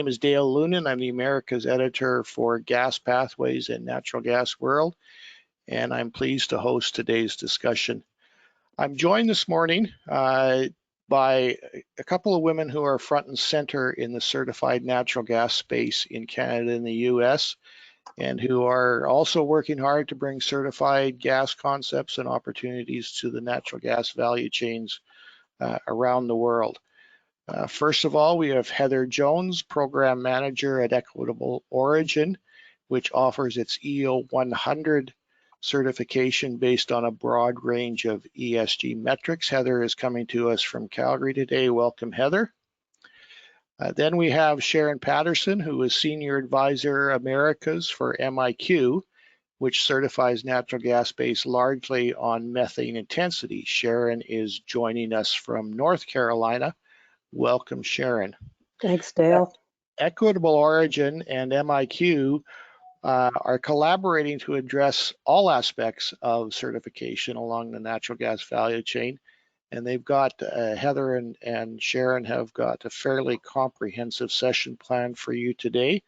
name is Dale Lunan. I'm the Americas editor for Gas Pathways and Natural Gas World, and I'm pleased to host today's discussion. I'm joined this morning by a couple of women who are front and center in the certified natural gas space in Canada and the US, and who are also working hard to bring certified gas concepts and opportunities to the natural gas value chains around the world. First of all, we have Heather Jones, Program Manager at Equitable Origin, which offers its EO 100 certification based on a broad range of ESG metrics. Heather is coming to us from Calgary today. Welcome, Heather. Then we have Sharon Patterson, who is Senior Advisor Americas for MiQ, which certifies natural gas based largely on methane intensity. Sharon is joining us from North Carolina. Welcome, Sharon. Thanks, Dale. Equitable Origin and MiQ are collaborating to address all aspects of certification along the natural gas value chain. And they've got, Heather and Sharon have got a fairly comprehensive session planned for you today.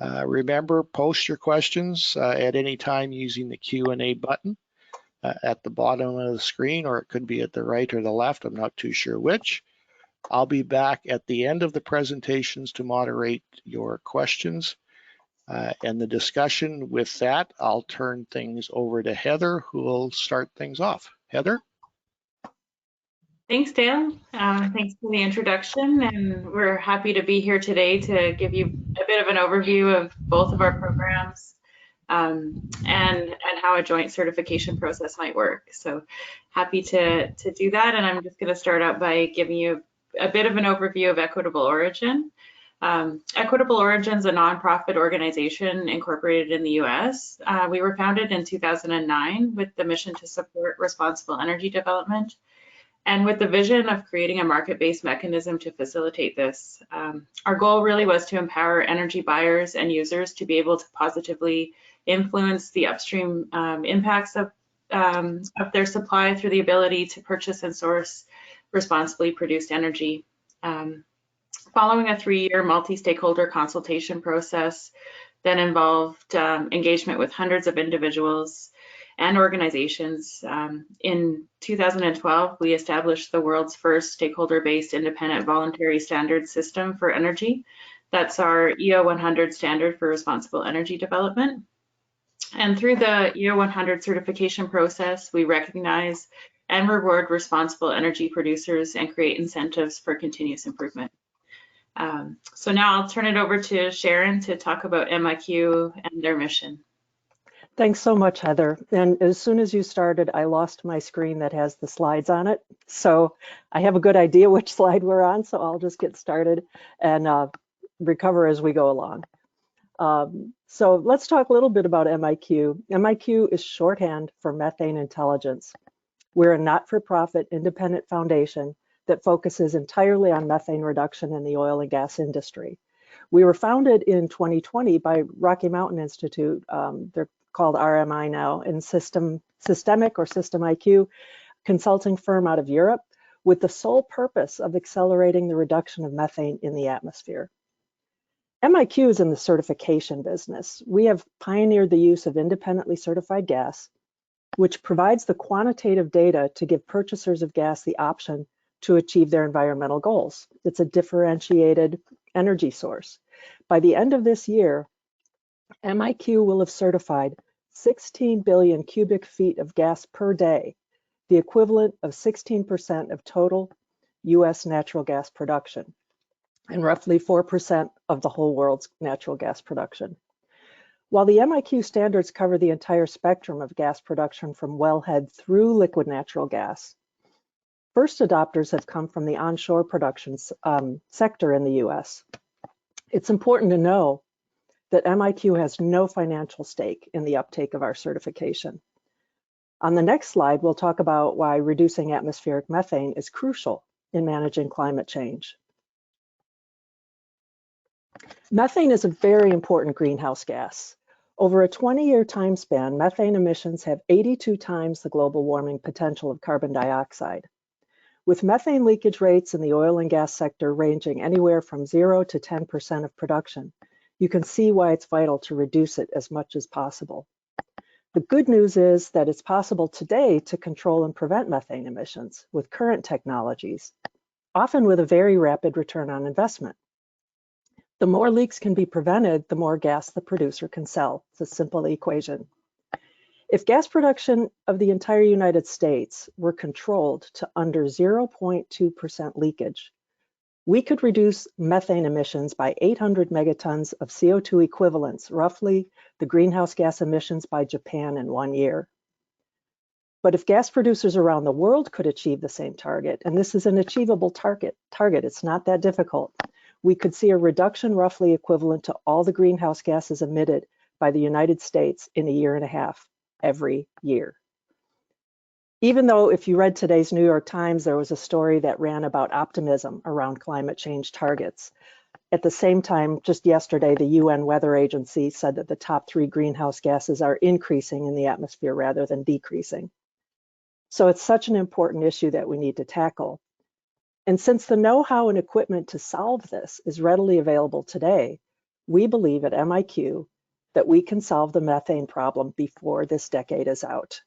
Remember, post your questions at any time using the Q&A button at the bottom of the screen, or it could be at the right or the left. I'm not too sure which. I'll be back at the end of the presentations to moderate your questions and the discussion. With that, I'll turn things over to Heather, who will start things off. Heather? Thanks, Dale. Thanks for the introduction, and we're happy to be here today to give you a bit of an overview of both of our programs and how a joint certification process might work. So happy to do that, and I'm just going to start out by giving you a bit of an overview of Equitable Origin. Equitable Origin is a nonprofit organization incorporated in the US. We were founded in 2009 with the mission to support responsible energy development and with the vision of creating a market-based mechanism to facilitate this. Our goal really was to empower energy buyers and users to be able to positively influence the upstream impacts of their supply through the ability to purchase and source responsibly produced energy. Following a 3-year multi-stakeholder consultation process that involved engagement with hundreds of individuals and organizations, in 2012, we established the world's first stakeholder-based independent voluntary standard system for energy. That's our EO 100 standard for responsible energy development. And through the EO 100 certification process, we recognize and reward responsible energy producers and create incentives for continuous improvement. So now I'll turn it over to Sharon to talk about MiQ and their mission. Thanks so much, Heather. And as soon as you started, I lost my screen that has the slides on it. So I have a good idea which slide we're on, so I'll just get started and recover as we go along. So let's talk a little bit about MiQ. MiQ is shorthand for methane intelligence. We're a not-for-profit independent foundation that focuses entirely on methane reduction in the oil and gas industry. We were founded in 2020 by Rocky Mountain Institute. They're called RMI now, and Systemic or System IQ consulting firm out of Europe, with the sole purpose of accelerating the reduction of methane in the atmosphere. MiQ is in the certification business. We have pioneered the use of independently certified gas, which provides the quantitative data to give purchasers of gas the option to achieve their environmental goals. It's a differentiated energy source. By the end of this year, MiQ will have certified 16 billion cubic feet of gas per day, the equivalent of 16% of total US natural gas production, and roughly 4% of the whole world's natural gas production. While the MiQ standards cover the entire spectrum of gas production from wellhead through liquid natural gas, first adopters have come from the onshore production sector in the US. It's important to know that MiQ has no financial stake in the uptake of our certification. On the next slide, we'll talk about why reducing atmospheric methane is crucial in managing climate change. Methane is a very important greenhouse gas. Over a 20-year time span, methane emissions have 82 times the global warming potential of carbon dioxide. With methane leakage rates in the oil and gas sector ranging anywhere from 0 to 10% of production, you can see why it's vital to reduce it as much as possible. The good news is that it's possible today to control and prevent methane emissions with current technologies, often with a very rapid return on investment. The more leaks can be prevented, the more gas the producer can sell. It's a simple equation. If gas production of the entire United States were controlled to under 0.2% leakage, we could reduce methane emissions by 800 megatons of CO2 equivalents, roughly the greenhouse gas emissions by Japan in 1 year. But if gas producers around the world could achieve the same target, and this is an achievable target, it's not that difficult, we could see a reduction roughly equivalent to all the greenhouse gases emitted by the United States in a year and a half, every year. Even though if you read today's New York Times, there was a story that ran about optimism around climate change targets. At the same time, just yesterday, the UN Weather Agency said that the top 3 greenhouse gases are increasing in the atmosphere rather than decreasing. So it's such an important issue that we need to tackle. And since the know-how and equipment to solve this is readily available today, we believe at MiQ that we can solve the methane problem before this decade is out.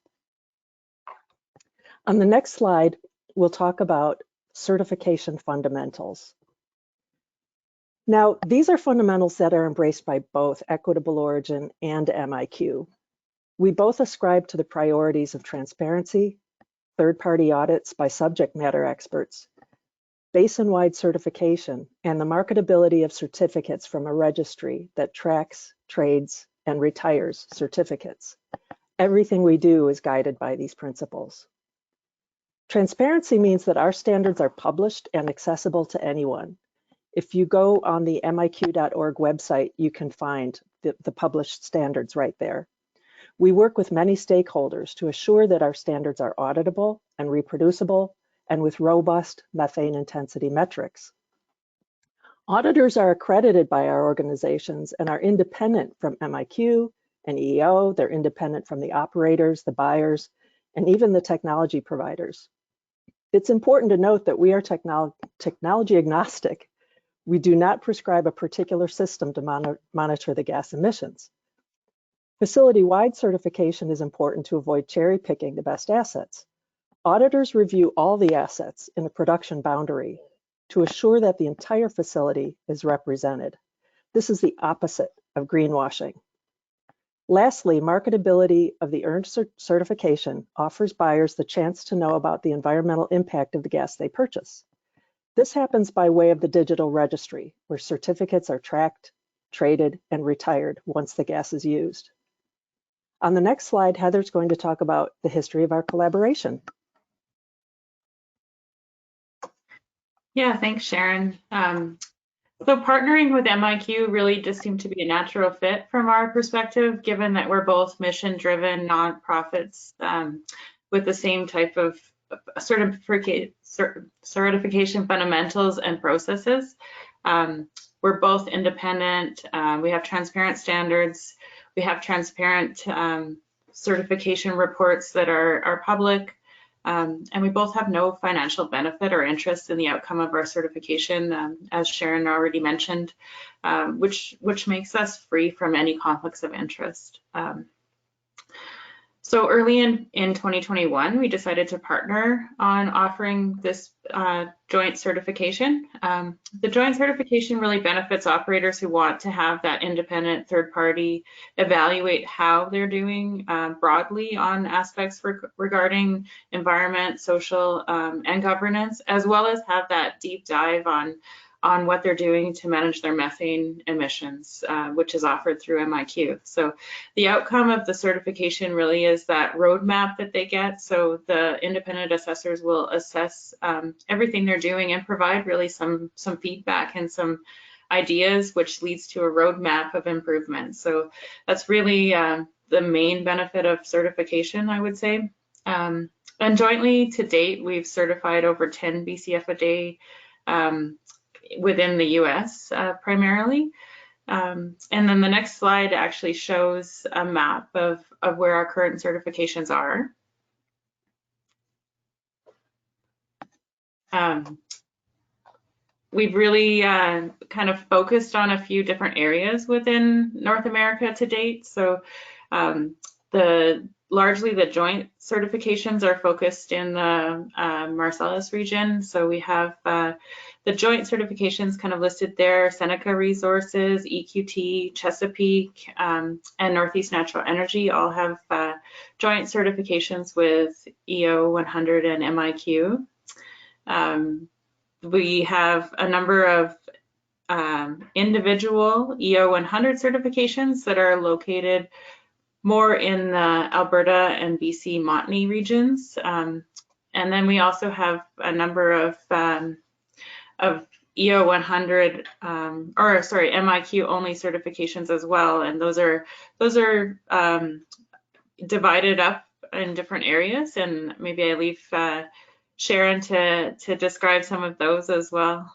On the next slide, we'll talk about certification fundamentals. Now, these are fundamentals that are embraced by both Equitable Origin and MiQ. We both ascribe to the priorities of transparency, third-party audits by subject matter experts, basin-wide certification, and the marketability of certificates from a registry that tracks, trades, and retires certificates. Everything we do is guided by these principles. Transparency means that our standards are published and accessible to anyone. If you go on the miq.org website, you can find the published standards right there. We work with many stakeholders to assure that our standards are auditable and reproducible and with robust methane intensity metrics. Auditors are accredited by our organizations and are independent from MiQ and EEO. They're independent from the operators, the buyers, and even the technology providers. It's important to note that we are technology agnostic. We do not prescribe a particular system to monitor the gas emissions. Facility-wide certification is important to avoid cherry-picking the best assets. Auditors review all the assets in the production boundary to assure that the entire facility is represented. This is the opposite of greenwashing. Lastly, marketability of the earned certification offers buyers the chance to know about the environmental impact of the gas they purchase. This happens by way of the digital registry, where certificates are tracked, traded, and retired once the gas is used. On the next slide, Heather's going to talk about the history of our collaboration. Yeah, thanks, Sharon. So partnering with MiQ really just seemed to be a natural fit from our perspective, given that we're both mission-driven nonprofits with the same type of certification fundamentals and processes. We're both independent. We have transparent standards. We have transparent certification reports that are public. And we both have no financial benefit or interest in the outcome of our certification, as Sharon already mentioned, which makes us free from any conflicts of interest. So early in 2021, we decided to partner on offering this joint certification. The joint certification really benefits operators who want to have that independent third party evaluate how they're doing broadly on aspects regarding environment, social, and governance, as well as have that deep dive on what they're doing to manage their methane emissions, which is offered through MiQ. So the outcome of the certification really is that roadmap that they get. So the independent assessors will assess everything they're doing and provide really some feedback and some ideas, which leads to a roadmap of improvement. So that's really the main benefit of certification, I would say. And jointly to date, we've certified over 10 BCF a day within the US primarily. And then the next slide actually shows a map of where our current certifications are. We've really kind of focused on a few different areas within North America to date. So largely the joint certifications are focused in the Marcellus region. So we have the joint certifications kind of listed there: Seneca Resources, EQT, Chesapeake, and Northeast Natural Energy all have joint certifications with EO 100 and MiQ. We have a number of individual EO 100 certifications that are located more in the Alberta and BC Montney regions. And then we also have a number of EO 100, MiQ only certifications as well. And those are divided up in different areas. And maybe I leave Sharon to describe some of those as well.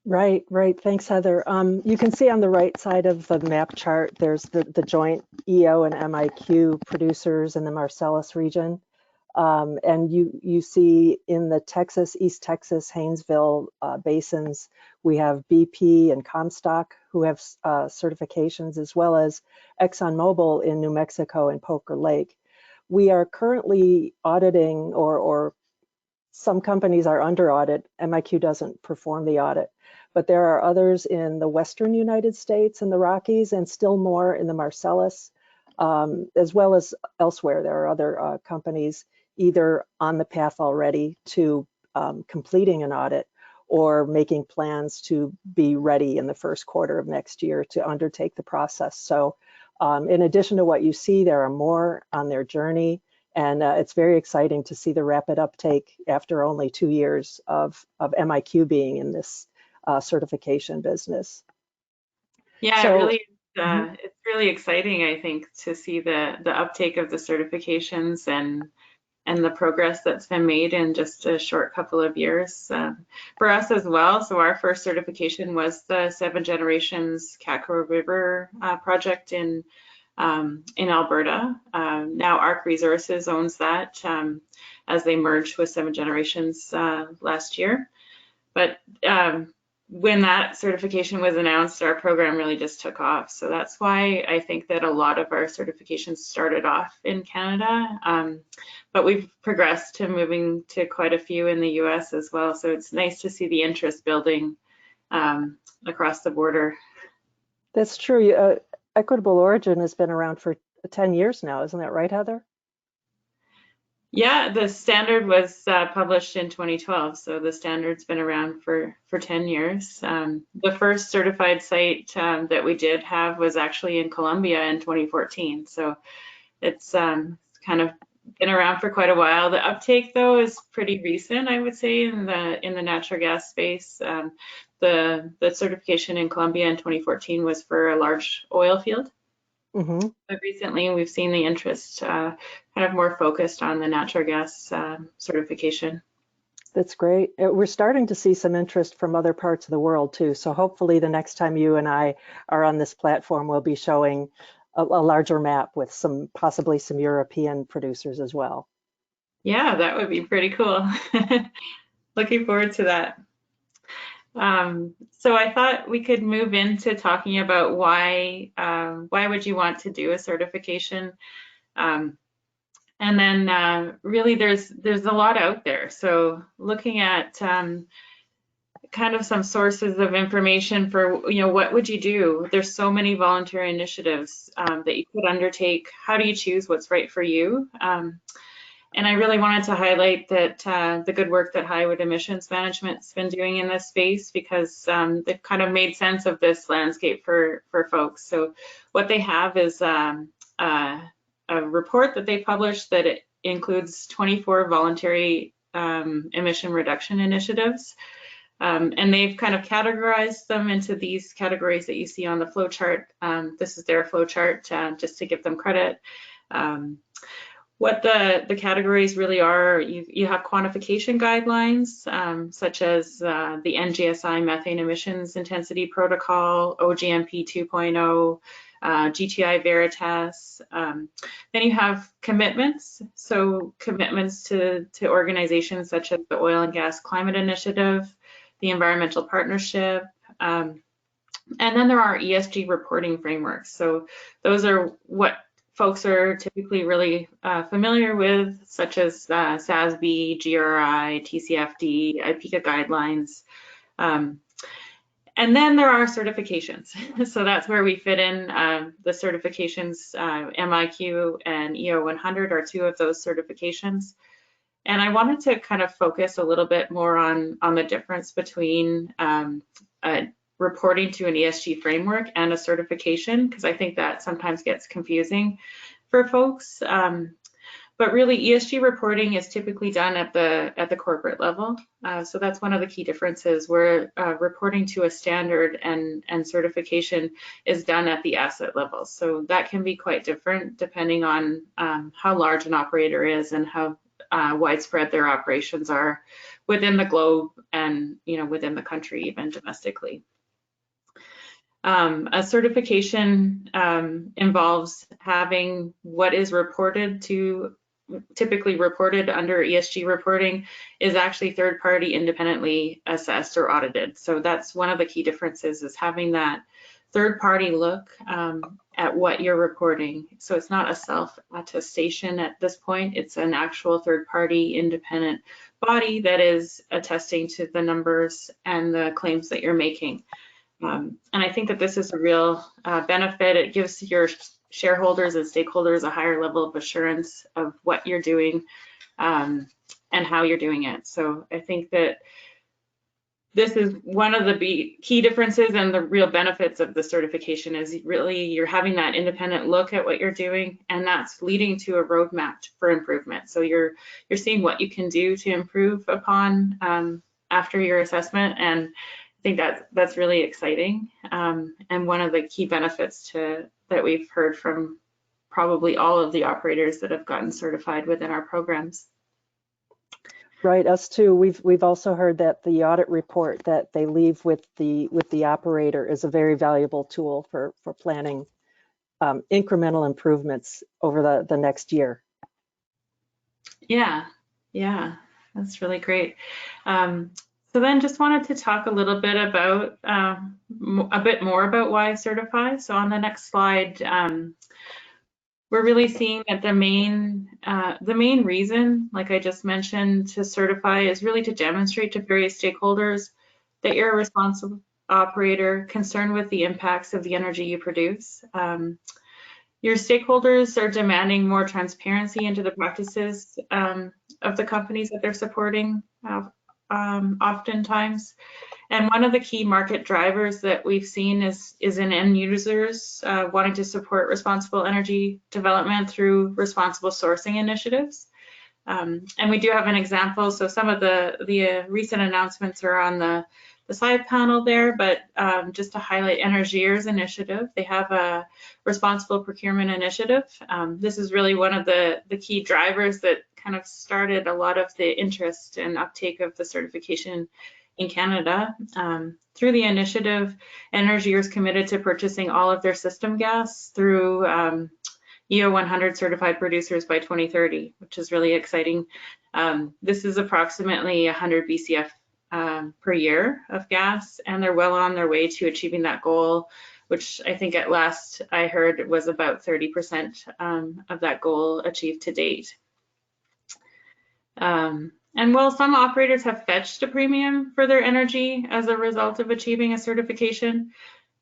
Right. Thanks, Heather. You can see on the right side of the map chart, there's the joint EO and MiQ producers in the Marcellus region. And you see in the East Texas, Haynesville basins, we have BP and Comstock who have certifications, as well as ExxonMobil in New Mexico and Poker Lake. We are currently auditing, or some companies are under audit. MiQ doesn't perform the audit, but there are others in the Western United States and the Rockies, and still more in the Marcellus, as well as elsewhere. There are other companies either on the path already to completing an audit or making plans to be ready in the first quarter of next year to undertake the process. So in addition to what you see, there are more on their journey, and it's very exciting to see the rapid uptake after only 2 years of MiQ being in this certification business. Yeah, so, it's really exciting, I think, to see the uptake of the certifications and the progress that's been made in just a short couple of years for us as well. So our first certification was the 7 Generations Kakwa River project in Alberta. Now ARC Resources owns that as they merged with 7 Generations last year. But when that certification was announced, our program really just took off. So that's why I think that a lot of our certifications started off in Canada, but we've progressed to moving to quite a few in the US as well. So it's nice to see the interest building across the border. That's true. Equitable Origin has been around for 10 years now, isn't that right, Heather? Yeah, the standard was published in 2012, so the standard's been around for 10 years. The first certified site that we did have was actually in Colombia in 2014, so it's kind of been around for quite a while. The uptake, though, is pretty recent, I would say, in the natural gas space. The certification in Colombia in 2014 was for a large oil field. Mm-hmm. But recently we've seen the interest kind of more focused on the natural gas certification. That's great. We're starting to see some interest from other parts of the world too. So hopefully the next time you and I are on this platform, we'll be showing a larger map with possibly some European producers as well. Yeah, that would be pretty cool. Looking forward to that. So I thought we could move into talking about why would you want to do a certification, and then really there's a lot out there. So looking at kind of some sources of information for what would you do? There's so many voluntary initiatives that you could undertake. How do you choose what's right for you? And I really wanted to highlight that the good work that Highwood Emissions Management's been doing in this space, because they've kind of made sense of this landscape for folks. So what they have is a report that they published that it includes 24 voluntary emission reduction initiatives. And they've kind of categorized them into these categories that you see on the flow chart. This is their flow chart, just to give them credit. What the categories really are, you have quantification guidelines, such as the NGSI Methane Emissions Intensity Protocol, OGMP 2.0, GTI Veritas. Then you have commitments, so commitments to organizations such as the Oil and Gas Climate Initiative, the Environmental Partnership, and then there are ESG reporting frameworks. So those are what folks are typically really familiar with, such as SASB, GRI, TCFD, IPCA guidelines. And then there are certifications. So that's where we fit in the certifications. MiQ and EO100 are two of those certifications. And I wanted to kind of focus a little bit more on the difference between reporting to an ESG framework and a certification, because I think that sometimes gets confusing for folks. But really, ESG reporting is typically done at the corporate level. So that's one of the key differences, where reporting to a standard and certification is done at the asset level. So that can be quite different depending on how large an operator is and how widespread their operations are within the globe and within the country, even domestically. A certification involves having what is typically reported under ESG reporting is actually third-party independently assessed or audited. So that's one of the key differences, is having that third-party look at what you're reporting. So it's not a self-attestation at this point, it's an actual third-party independent body that is attesting to the numbers and the claims that you're making. And I think that this is a real benefit. It gives your shareholders and stakeholders a higher level of assurance of what you're doing and how you're doing it. So I think that this is one of the key differences and the real benefits of the certification, is really you're having that independent look at what you're doing, and that's leading to a roadmap for improvement. So you're seeing what you can do to improve upon after your assessment, and I think that's really exciting, and one of the key benefits that we've heard from probably all of the operators that have gotten certified within our programs. Right, us too. We've also heard that the audit report that they leave with the operator is a very valuable tool for planning incremental improvements over the next year. Yeah, that's really great. So then just wanted to talk a little bit about a bit more about why certify. So on the next slide, we're really seeing that the main reason, like I just mentioned, to certify is really to demonstrate to various stakeholders that you're a responsible operator concerned with the impacts of the energy you produce. Your stakeholders are demanding more transparency into the practices of the companies that they're supporting oftentimes. And one of the key market drivers that we've seen is in end users wanting to support responsible energy development through responsible sourcing initiatives. And we do have an example. So some of the recent announcements are on the side panel there, but just to highlight Energier's initiative, they have a responsible procurement initiative. This is really one of the key drivers that kind of started a lot of the interest and uptake of the certification in Canada. Through the initiative, Energier is committed to purchasing all of their system gas through EO100 certified producers by 2030, which is really exciting. This is approximately 100 BCF per year of gas, and they're well on their way to achieving that goal, which I think at last I heard was about 30% of that goal achieved to date. And while some operators have fetched a premium for their energy as a result of achieving a certification,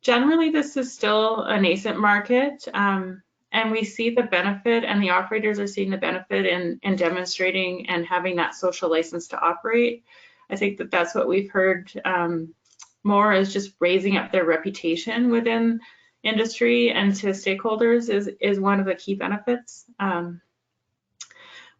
generally this is still a nascent market, and we see the benefit, and the operators are seeing the benefit in demonstrating and having that social license to operate. I think that that's what we've heard more, is just raising up their reputation within industry and to stakeholders is one of the key benefits.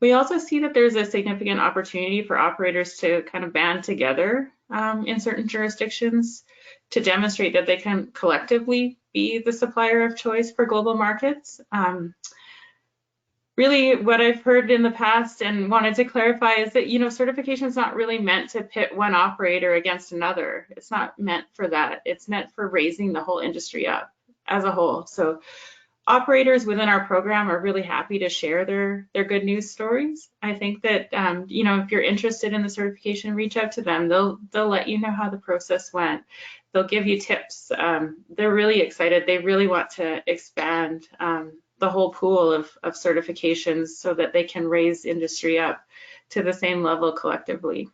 We also see that there's a significant opportunity for operators to kind of band together in certain jurisdictions to demonstrate that they can collectively be the supplier of choice for global markets. Really, what I've heard in the past and wanted to clarify is that, certification is not really meant to pit one operator against another. It's not meant for that. It's meant for raising the whole industry up. as a whole. So operators within our program are really happy to share their good news stories. I think that you know, if you're interested in the certification, reach out to them. They'll let you know how the process went. They'll give you tips. They're really excited. They really want to expand the whole pool of certifications so that they can raise industry up to the same level collectively.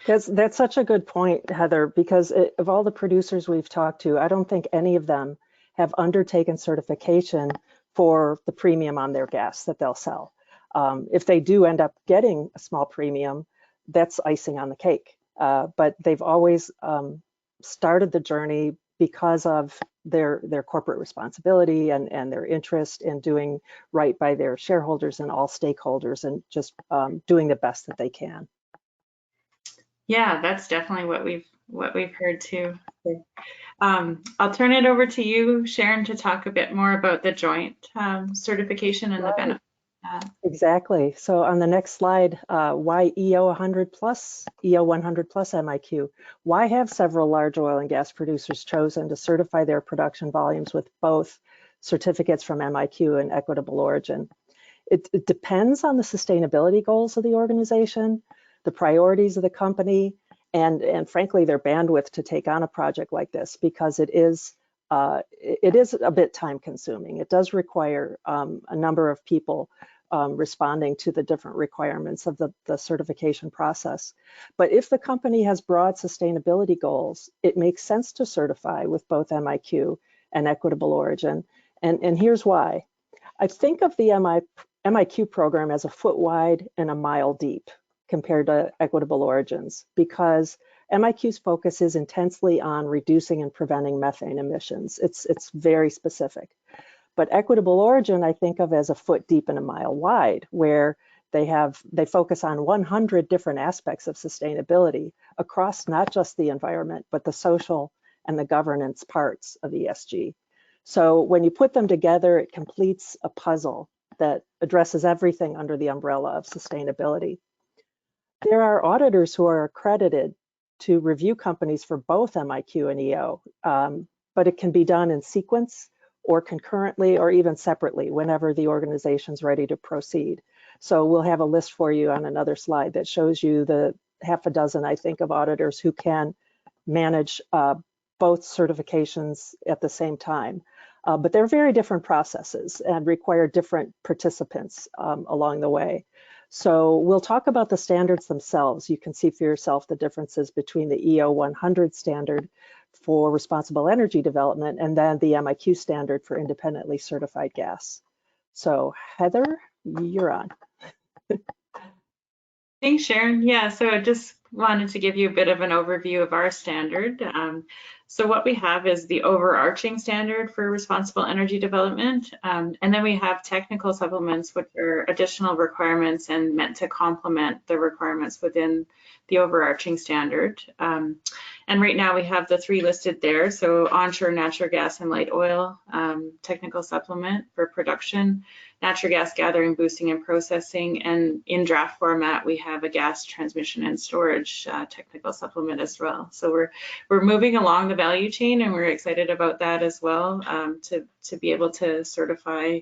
That's such a good point, Heather, because of all the producers we've talked to, I don't think any of them have undertaken certification for the premium on their gas that they'll sell. If they do end up getting a small premium, that's icing on the cake. But they've always started the journey because of their corporate responsibility and their interest in doing right by their shareholders and all stakeholders, and just doing the best that they can. Yeah, that's definitely what we've heard too. I'll turn it over to you, Sharon, to talk a bit more about the joint certification and the benefits. Exactly. So on the next slide, why EO 100 plus, EO 100 plus MiQ? Why have several large oil and gas producers chosen to certify their production volumes with both certificates from MiQ and Equitable Origin? It depends on the sustainability goals of the organization, the priorities of the company, and frankly, their bandwidth to take on a project like this, because it is a bit time consuming. It does require a number of people responding to the different requirements of the certification process. But if the company has broad sustainability goals, it makes sense to certify with both MiQ and Equitable Origin. And here's why. I think of the MiQ program as a foot wide and a mile deep compared to Equitable Origins, because MiQ's focus is intensely on reducing and preventing methane emissions. It's very specific. But Equitable Origin, I think of as a foot deep and a mile wide, where they focus on 100 different aspects of sustainability across not just the environment, but the social and the governance parts of ESG. So when you put them together, it completes a puzzle that addresses everything under the umbrella of sustainability. There are auditors who are accredited to review companies for both MiQ and EO, but it can be done in sequence or concurrently or even separately whenever the organization's ready to proceed. So we'll have a list for you on another slide that shows you the half a dozen, I think, of auditors who can manage both certifications at the same time. But they're very different processes and require different participants along the way. So we'll talk about the standards themselves. You can see for yourself the differences between the EO 100 standard for responsible energy development and then the MiQ standard for independently certified gas. So Heather, you're on. Thanks, Sharon. Yeah, so I just wanted to give you a bit of an overview of our standard. So what we have is the overarching standard for responsible energy development, and then we have technical supplements, which are additional requirements and meant to complement the requirements within the overarching standard. And right now we have the three listed there. So onshore natural gas and light oil, technical supplement for production, natural gas gathering, boosting, and processing. And in draft format, we have a gas transmission and storage technical supplement as well. So we're moving along the value chain, and we're excited about that as well, to be able to certify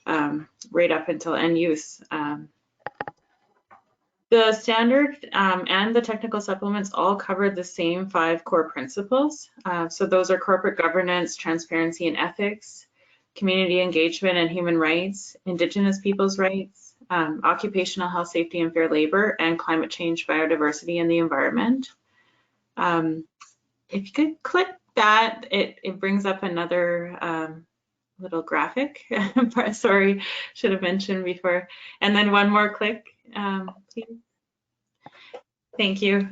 right up until end use. The standard and the technical supplements all cover the same 5 core principles. So those are corporate governance, transparency and ethics, community engagement and human rights, Indigenous people's rights, occupational health, safety and fair labor, and climate change, biodiversity, and the environment. If you could click that, it brings up another little graphic. Sorry, should have mentioned before. And then one more click, please. Thank you.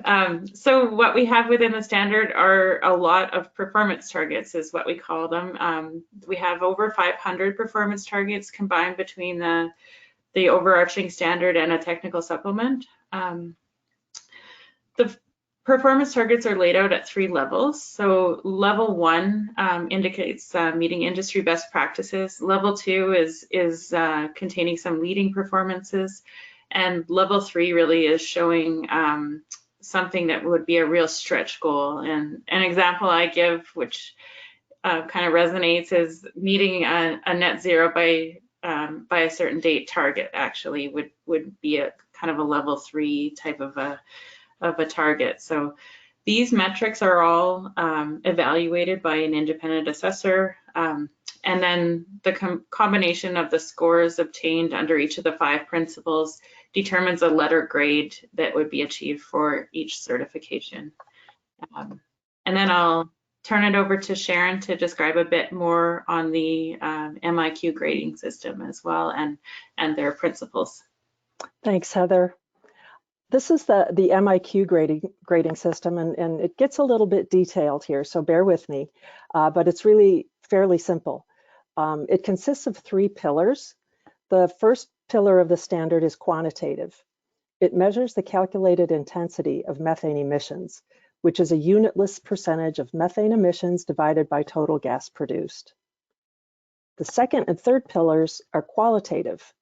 So what we have within the standard are a lot of performance targets, is what we call them. We have over 500 performance targets combined between the overarching standard and a technical supplement. The performance targets are laid out at 3 levels. So level 1 indicates meeting industry best practices. Level 2 is containing some leading performances. And level 3 really is showing something that would be a real stretch goal. And an example I give, which kind of resonates is meeting a net zero by a certain date target actually would be a kind of a level 3 type of a target. So these metrics are all evaluated by an independent assessor, and then the combination of the scores obtained under each of the 5 principles determines a letter grade that would be achieved for each certification. And then I'll turn it over to Sharon to describe a bit more on the MiQ grading system as well and their principles. Thanks, Heather. This is the MiQ grading system, and it gets a little bit detailed here, so bear with me, but it's really fairly simple. It consists of 3 pillars. The first pillar of the standard is quantitative. It measures the calculated intensity of methane emissions, which is a unitless percentage of methane emissions divided by total gas produced. The second and third pillars are qualitative.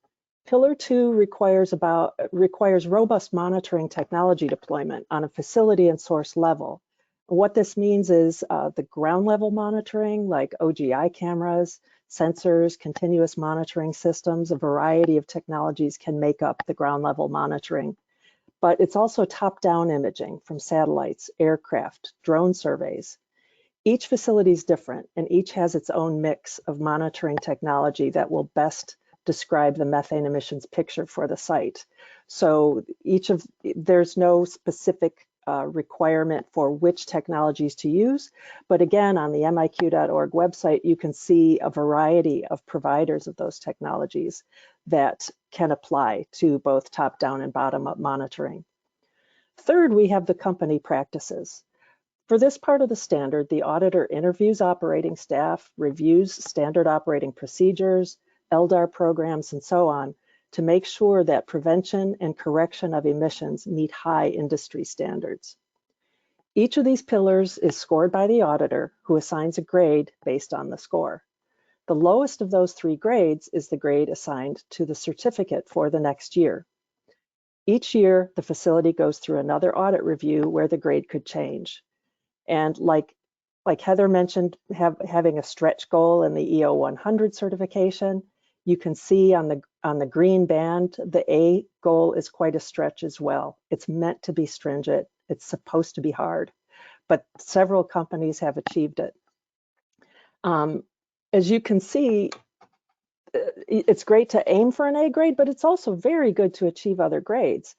Pillar 2 requires robust monitoring technology deployment on a facility and source level. What this means is the ground level monitoring, like OGI cameras, sensors, continuous monitoring systems, a variety of technologies can make up the ground level monitoring. But it's also top-down imaging from satellites, aircraft, drone surveys. Each facility is different, and each has its own mix of monitoring technology that will best describe the methane emissions picture for the site. So there's no specific requirement for which technologies to use, but again, on the miq.org website, you can see a variety of providers of those technologies that can apply to both top-down and bottom-up monitoring. Third, we have the company practices. For this part of the standard, the auditor interviews operating staff, reviews standard operating procedures, LDAR programs, and so on, to make sure that prevention and correction of emissions meet high industry standards. Each of these pillars is scored by the auditor, who assigns a grade based on the score. The lowest of those 3 grades is the grade assigned to the certificate for the next year. Each year, the facility goes through another audit review where the grade could change. And like Heather mentioned, having a stretch goal in the EO 100 certification, you can see on the green band, the A goal is quite a stretch as well. It's meant to be stringent. It's supposed to be hard, but several companies have achieved it. As you can see, it's great to aim for an A grade, but it's also very good to achieve other grades.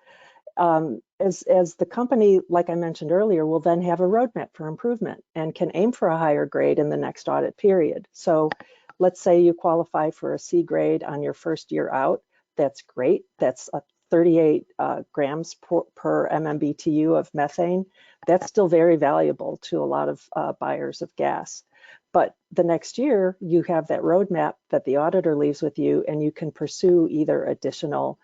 As the company, like I mentioned earlier, will then have a roadmap for improvement and can aim for a higher grade in the next audit period. So let's say you qualify for a C grade on your first year out. That's great. That's 38 grams per MMBTU of methane. That's still very valuable to a lot of buyers of gas. But the next year, you have that roadmap that the auditor leaves with you, and you can pursue either additional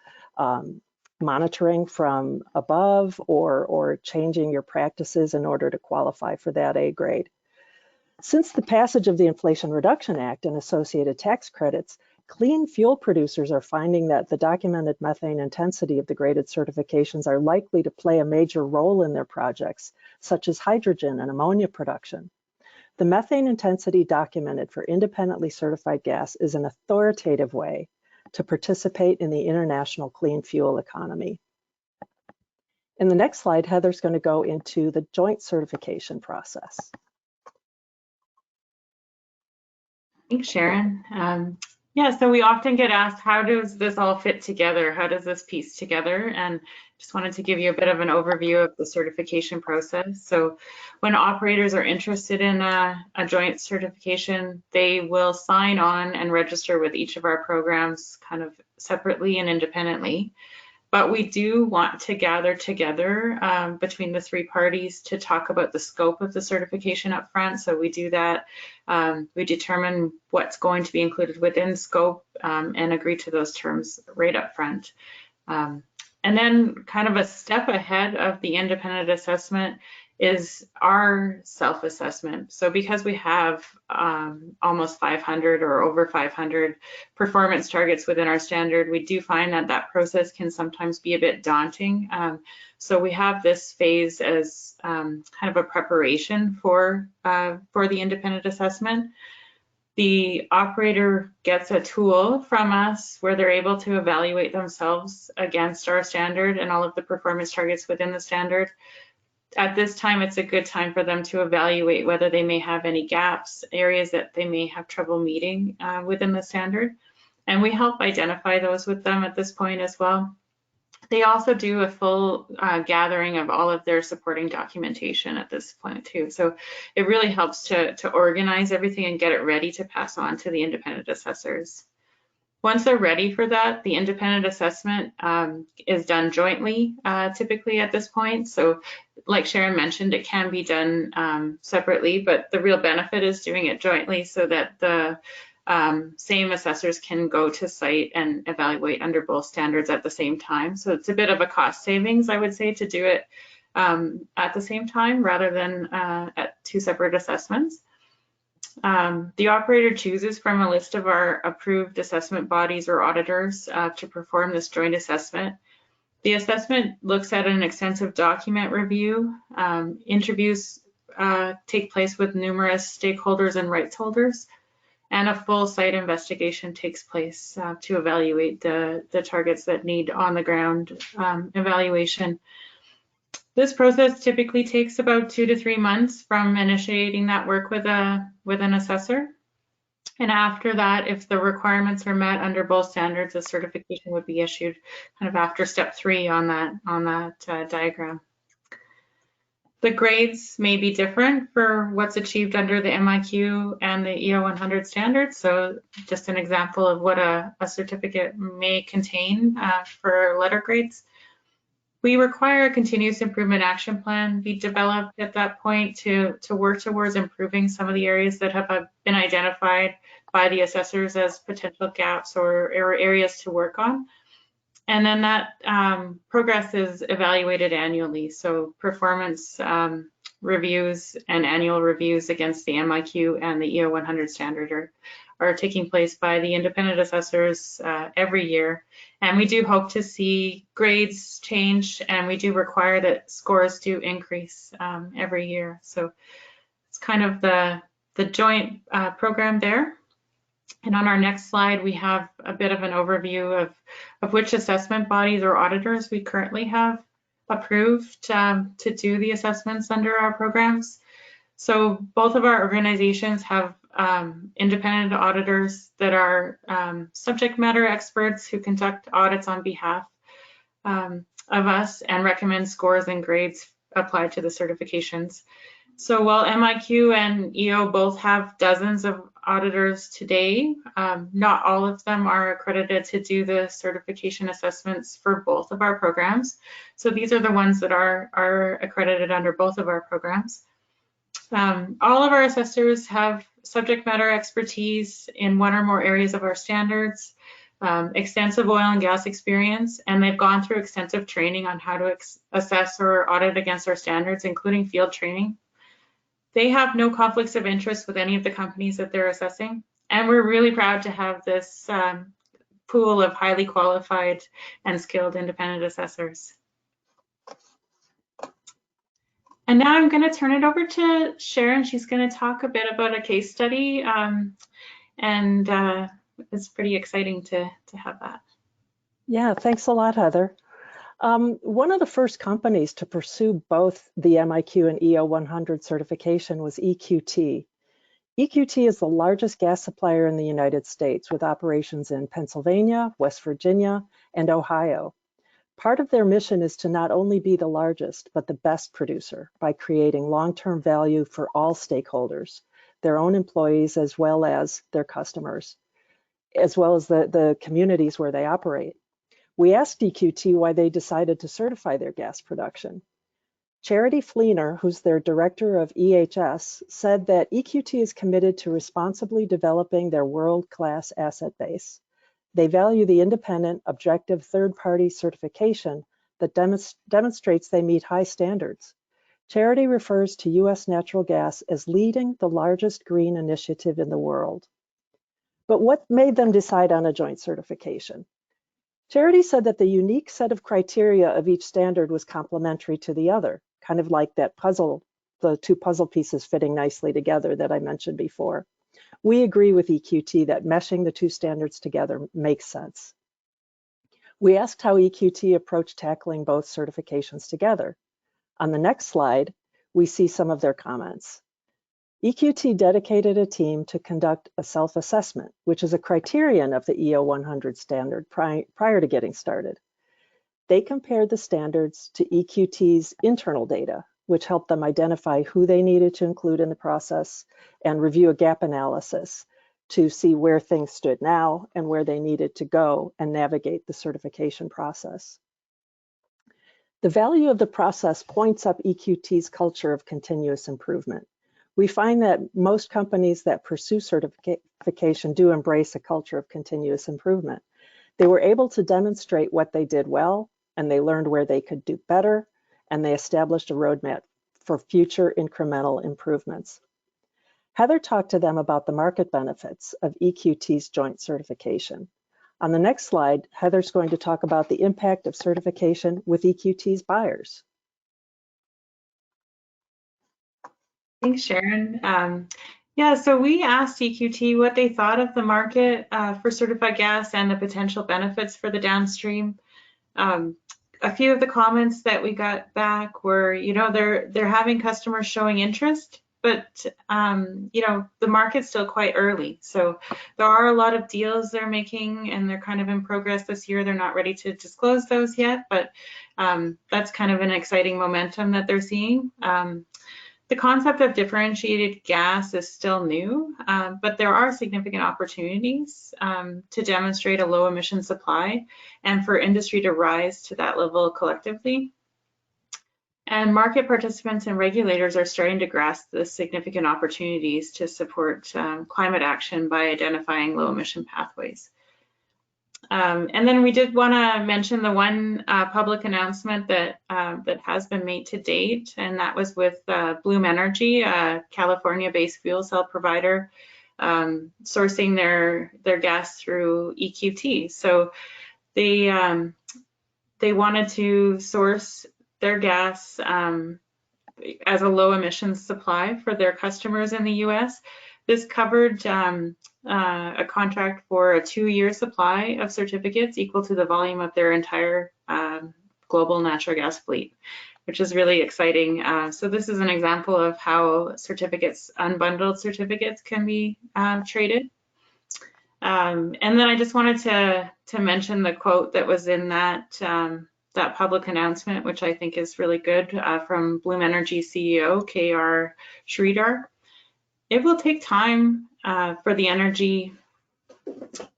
monitoring from above or changing your practices in order to qualify for that A grade. Since the passage of the Inflation Reduction Act and associated tax credits, clean fuel producers are finding that the documented methane intensity of the graded certifications are likely to play a major role in their projects, such as hydrogen and ammonia production. The methane intensity documented for independently certified gas is an authoritative way to participate in the international clean fuel economy. In the next slide, Heather's going to go into the joint certification process. Thanks, Sharon. Yeah, so we often get asked, how does this all fit together? How does this piece together? And just wanted to give you a bit of an overview of the certification process. So when operators are interested in a joint certification, they will sign on and register with each of our programs kind of separately and independently. But we do want to gather together between the 3 parties to talk about the scope of the certification up front. So we do that. We determine what's going to be included within scope and agree to those terms right up front. And then kind of a step ahead of the independent assessment is our self-assessment. So because we have almost 500 or over 500 performance targets within our standard, we do find that that process can sometimes be a bit daunting. So we have this phase as kind of a preparation for the independent assessment. The operator gets a tool from us where they're able to evaluate themselves against our standard and all of the performance targets within the standard. At this time, it's a good time for them to evaluate whether they may have any gaps, areas that they may have trouble meeting within the standard. And we help identify those with them at this point as well. They also do a full gathering of all of their supporting documentation at this point too. So it really helps to organize everything and get it ready to pass on to the independent assessors. Once they're ready for that, the independent assessment is done jointly typically at this point. So like Sharon mentioned, it can be done separately, but the real benefit is doing it jointly so that the same assessors can go to site and evaluate under both standards at the same time. So it's a bit of a cost savings, I would say, to do it at the same time rather than at two separate assessments. The operator chooses from a list of our approved assessment bodies or auditors to perform this joint assessment. The assessment looks at an extensive document review. Interviews take place with numerous stakeholders and rights holders, and a full site investigation takes place to evaluate the targets that need on the ground evaluation. This process typically takes about 2 to 3 months from initiating that work with an assessor. And after that, if the requirements are met under both standards, a certification would be issued kind of after step 3 on that diagram. The grades may be different for what's achieved under the MiQ and the EO 100 standards. So just an example of what a certificate may contain for letter grades. We require a continuous improvement action plan be developed at that point to work towards improving some of the areas that have been identified by the assessors as potential gaps or areas to work on. And then that progress is evaluated annually. So performance reviews and annual reviews against the MiQ and the EO 100 standard are taking place by the independent assessors every year. And we do hope to see grades change, and we do require that scores do increase every year. So it's kind of the joint program there. And on our next slide, we have a bit of an overview of which assessment bodies or auditors we currently have approved to do the assessments under our programs. So both of our organizations have independent auditors that are subject matter experts who conduct audits on behalf of us and recommend scores and grades applied to the certifications. So while MiQ and EO both have dozens of auditors today, not all of them are accredited to do the certification assessments for both of our programs. So these are the ones that are accredited under both of our programs. All of our assessors have subject matter expertise in one or more areas of our standards, extensive oil and gas experience, and they've gone through extensive training on how to assess or audit against our standards, including field training. They have no conflicts of interest with any of the companies that they're assessing, and we're really proud to have this pool of highly qualified and skilled independent assessors. And now I'm going to turn it over to Sharon. She's going to talk a bit about a case study, and it's pretty exciting to have that. Yeah, thanks a lot, Heather. One of the first companies to pursue both the MiQ and EO 100 certification was EQT. EQT is the largest gas supplier in the United States with operations in Pennsylvania, West Virginia, and Ohio. Part of their mission is to not only be the largest, but the best producer by creating long-term value for all stakeholders, their own employees, as well as their customers, as well as the communities where they operate. We asked EQT why they decided to certify their gas production. Charity Fleener, who's their director of EHS, said that EQT is committed to responsibly developing their world-class asset base. They value the independent, objective third-party certification that demonstrates they meet high standards. Charity refers to U.S. natural gas as leading the largest green initiative in the world. But what made them decide on a joint certification? Charity said that the unique set of criteria of each standard was complementary to the other, kind of like that puzzle, the two puzzle pieces fitting nicely together that I mentioned before. We agree with EQT that meshing the two standards together makes sense. We asked how EQT approached tackling both certifications together. On the next slide, we see some of their comments. EQT dedicated a team to conduct a self-assessment, which is a criterion of the EO 100 standard prior to getting started. They compared the standards to EQT's internal data, which helped them identify who they needed to include in the process and review a gap analysis to see where things stood now and where they needed to go and navigate the certification process. The value of the process points up EQT's culture of continuous improvement. We find that most companies that pursue certification do embrace a culture of continuous improvement. They were able to demonstrate what they did well, and they learned where they could do better, and they established a roadmap for future incremental improvements. Heather talked to them about the market benefits of EQT's joint certification. On the next slide, Heather's going to talk about the impact of certification with EQT's buyers. Thanks, Sharon. Yeah, so we asked EQT what they thought of the market for certified gas and the potential benefits for the downstream. A few of the comments that we got back were, they're having customers showing interest, but the market's still quite early. So there are a lot of deals they're making, and they're kind of in progress this year. They're not ready to disclose those yet, but that's kind of an exciting momentum that they're seeing. The concept of differentiated gas is still new, but there are significant opportunities to demonstrate a low emission supply and for industry to rise to that level collectively. And market participants and regulators are starting to grasp the significant opportunities to support climate action by identifying low emission pathways. And then we did want to mention the one public announcement that has been made to date, and that was with Bloom Energy, a California-based fuel cell provider, sourcing their gas through EQT. So they wanted to source their gas as a low emissions supply for their customers in the U.S. This covered a contract for a 2-year supply of certificates equal to the volume of their entire global natural gas fleet, which is really exciting. So this is an example of how certificates, unbundled certificates, can be traded. And then I just wanted to mention the quote that was in that public announcement, which I think is really good, from Bloom Energy CEO, K.R. Sridhar. It will take time for the energy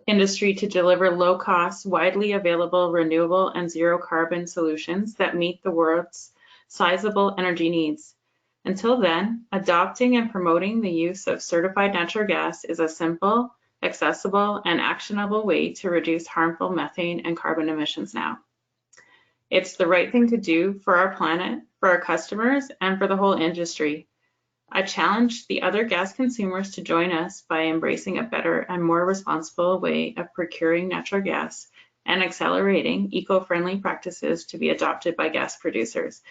industry to deliver low-cost, widely available, renewable, and zero-carbon solutions that meet the world's sizable energy needs. Until then, adopting and promoting the use of certified natural gas is a simple, accessible, and actionable way to reduce harmful methane and carbon emissions now. It's the right thing to do for our planet, for our customers, and for the whole industry. I challenge the other gas consumers to join us by embracing a better and more responsible way of procuring natural gas and accelerating eco-friendly practices to be adopted by gas producers.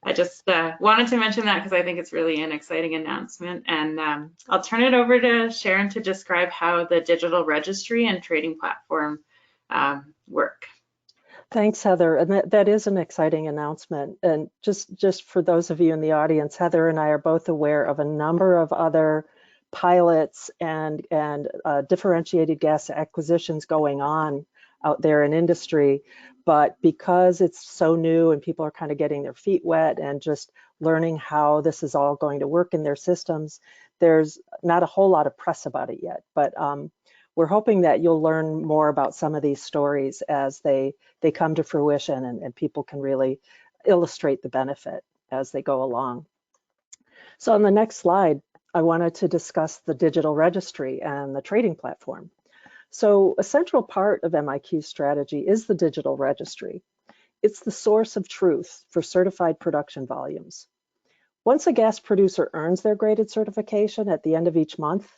I just wanted to mention that because I think it's really an exciting announcement, and I'll turn it over to Sharon to describe how the digital registry and trading platform work. Thanks, Heather. And that is an exciting announcement. And just for those of you in the audience, Heather and I are both aware of a number of other pilots and differentiated gas acquisitions going on out there in industry. But because it's so new and people are kind of getting their feet wet and just learning how this is all going to work in their systems, there's not a whole lot of press about it yet. But we're hoping that you'll learn more about some of these stories as they come to fruition, and people can really illustrate the benefit as they go along. So on the next slide, I wanted to discuss the digital registry and the trading platform. So a central part of MiQ's strategy is the digital registry. It's the source of truth for certified production volumes. Once a gas producer earns their graded certification at the end of each month,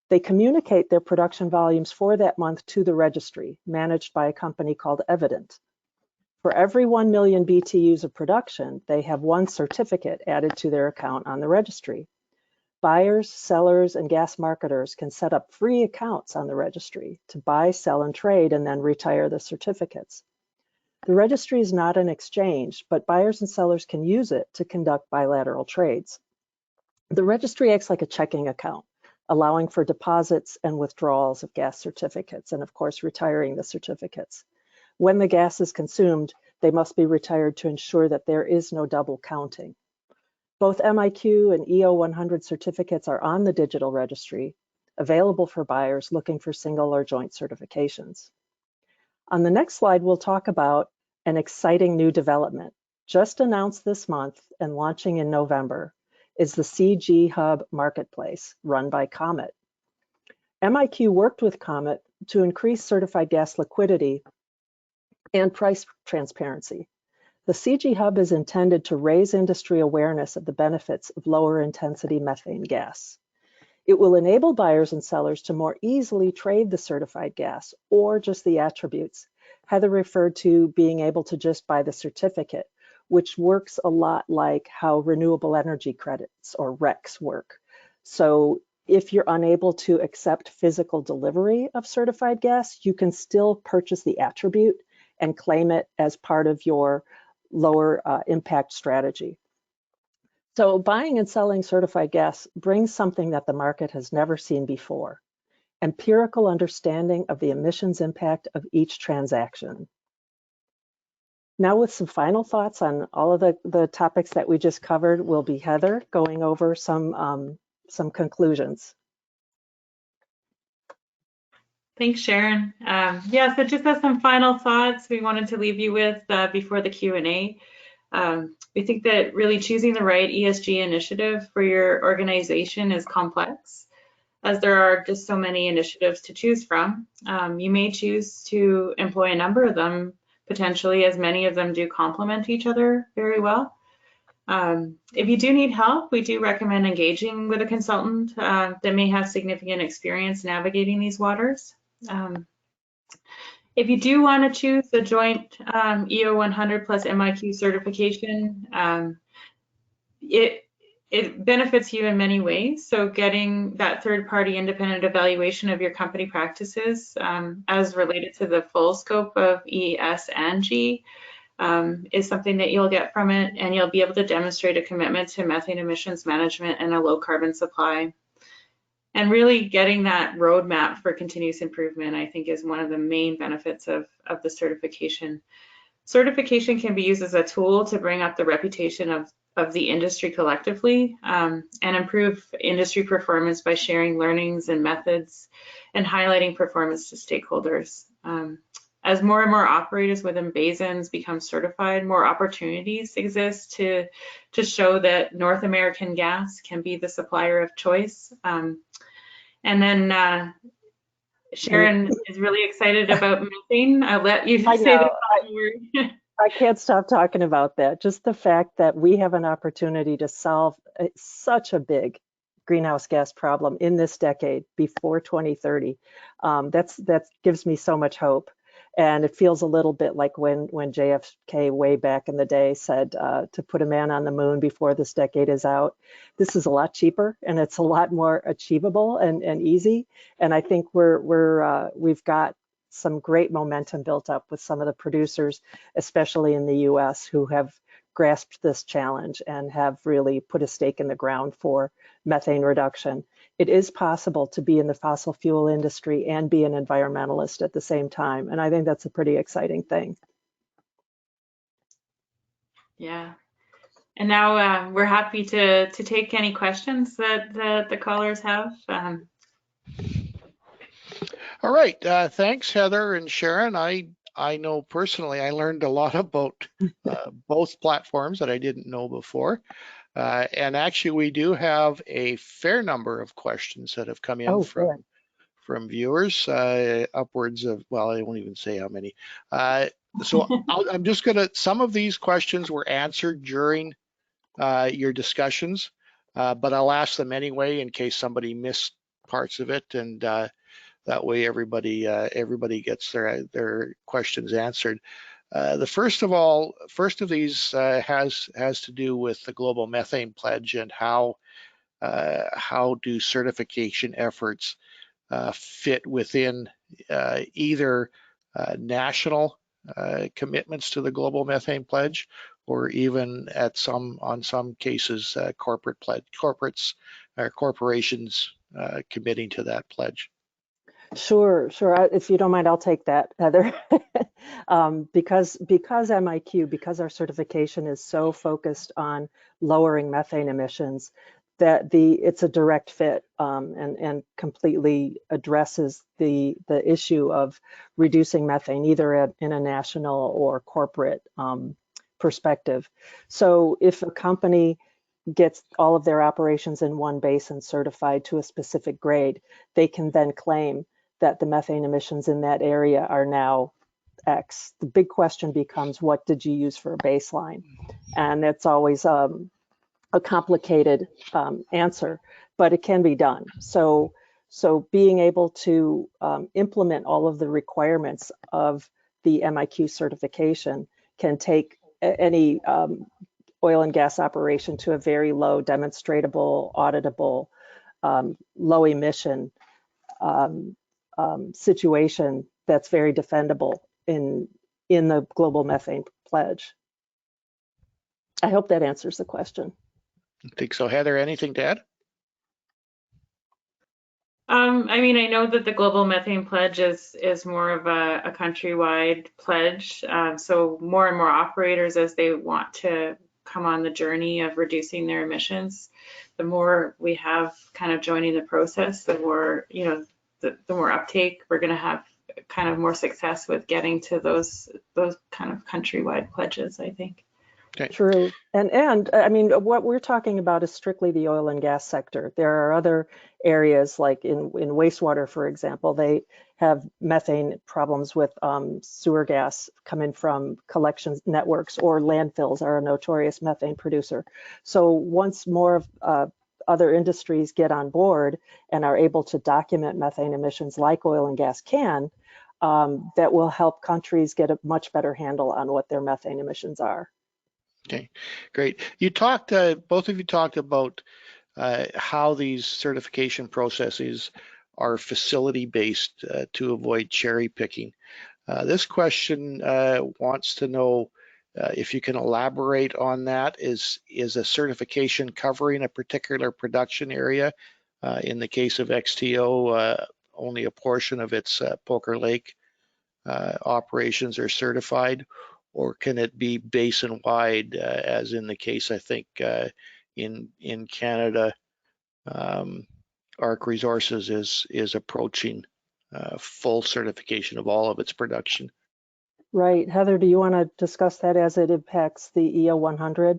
they communicate their production volumes for that month to the registry, managed by a company called Evident. For every 1 million BTUs of production, they have one certificate added to their account on the registry. Buyers, sellers, and gas marketers can set up free accounts on the registry to buy, sell, and trade, and then retire the certificates. The registry is not an exchange, but buyers and sellers can use it to conduct bilateral trades. The registry acts like a checking account, allowing for deposits and withdrawals of gas certificates, and of course, retiring the certificates. When the gas is consumed, they must be retired to ensure that there is no double counting. Both MiQ and EO100 certificates are on the digital registry, available for buyers looking for single or joint certifications. On the next slide, we'll talk about an exciting new development. Just announced this month and launching in November is the CG Hub Marketplace run by Comet. MiQ worked with Comet to increase certified gas liquidity and price transparency. The CG Hub is intended to raise industry awareness of the benefits of lower intensity methane gas. It will enable buyers and sellers to more easily trade the certified gas or just the attributes. Heather referred to being able to just buy the certificate, which works a lot like how renewable energy credits or RECs work. So if you're unable to accept physical delivery of certified gas, you can still purchase the attribute and claim it as part of your lower impact strategy. So buying and selling certified gas brings something that the market has never seen before: empirical understanding of the emissions impact of each transaction. Now with some final thoughts on all of the topics that we just covered will be Heather going over some conclusions. Thanks, Sharon. So just as some final thoughts we wanted to leave you with before the Q&A. We think that really choosing the right ESG initiative for your organization is complex, as there are just so many initiatives to choose from. You may choose to employ a number of them, potentially, as many of them do complement each other very well. If you do need help, we do recommend engaging with a consultant that may have significant experience navigating these waters. If you do want to choose the joint EO100 plus MiQ certification, it benefits you in many ways. So getting that third-party independent evaluation of your company practices as related to the full scope of ES and G is something that you'll get from it, and you'll be able to demonstrate a commitment to methane emissions management and a low carbon supply. And really getting that roadmap for continuous improvement, I think, is one of the main benefits of the certification. Certification can be used as a tool to bring up the reputation of the industry collectively and improve industry performance by sharing learnings and methods and highlighting performance to stakeholders. As more and more operators within basins become certified, more opportunities exist to show that North American gas can be the supplier of choice. And then Sharon is really excited about methane. I'll let you say the final word. I can't stop talking about that. Just the fact that we have an opportunity to solve such a big greenhouse gas problem in this decade before 2030. That gives me so much hope. And it feels a little bit like when JFK way back in the day said to put a man on the moon before this decade is out. This is a lot cheaper and it's a lot more achievable and easy. And I think we've got some great momentum built up with some of the producers, especially in the US, who have grasped this challenge and have really put a stake in the ground for methane reduction. It is possible to be in the fossil fuel industry and be an environmentalist at the same time. And I think that's a pretty exciting thing. Yeah. And now we're happy to take any questions that the callers have. All right. Thanks, Heather and Sharon. I know personally I learned a lot about both platforms that I didn't know before. And actually, we do have a fair number of questions that have come in from viewers, upwards of, well, I won't even say how many. So I'm just some of these questions were answered during your discussions, but I'll ask them anyway in case somebody missed parts of it, and that way everybody gets their questions answered. The first of these has to do with the global methane pledge and how do certification efforts fit within either national commitments to the global methane pledge, or even on some cases corporations committing to that pledge. Sure. If you don't mind, I'll take that, Heather. Because MiQ, because our certification is so focused on lowering methane emissions, that it's a direct fit and completely addresses the issue of reducing methane, either in a national or corporate perspective. So if a company gets all of their operations in one basin certified to a specific grade, they can then claim that the methane emissions in that area are now X. The big question becomes, what did you use for a baseline? And it's always a complicated answer, but it can be done. So being able to implement all of the requirements of the MiQ certification can take any oil and gas operation to a very low, demonstratable, auditable, low emission situation that's very defendable in the global methane pledge. I hope that answers the question. I think so. Heather, anything to add? I mean, I know that the global methane pledge is more of a countrywide pledge. So more and more operators, as they want to come on the journey of reducing their emissions, the more we have kind of joining the process, the more, the more uptake we're going to have, kind of more success with getting to those kind of countrywide pledges, I think. Okay. True. And I mean, what we're talking about is strictly the oil and gas sector. There are other areas, like in wastewater, for example, they have methane problems with sewer gas coming from collection networks, or landfills are a notorious methane producer. So once more of other industries get on board and are able to document methane emissions like oil and gas can, that will help countries get a much better handle on what their methane emissions are. Okay, great. You talked, both of you talked about how these certification processes are facility-based to avoid cherry picking. This question wants to know if you can elaborate on that. Is a certification covering a particular production area? In the case of XTO, only a portion of its Poker Lake operations are certified, or can it be basin-wide, as in the case, I think, in Canada, ARC Resources is approaching full certification of all of its production? Right. Heather, do you want to discuss that as it impacts the EO 100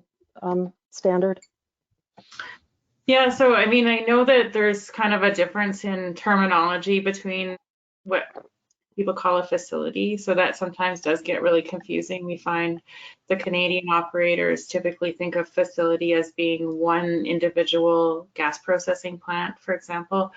standard? Yeah, so I mean, I know that there's kind of a difference in terminology between what people call a facility, so that sometimes does get really confusing. We find the Canadian operators typically think of facility as being one individual gas processing plant, for example.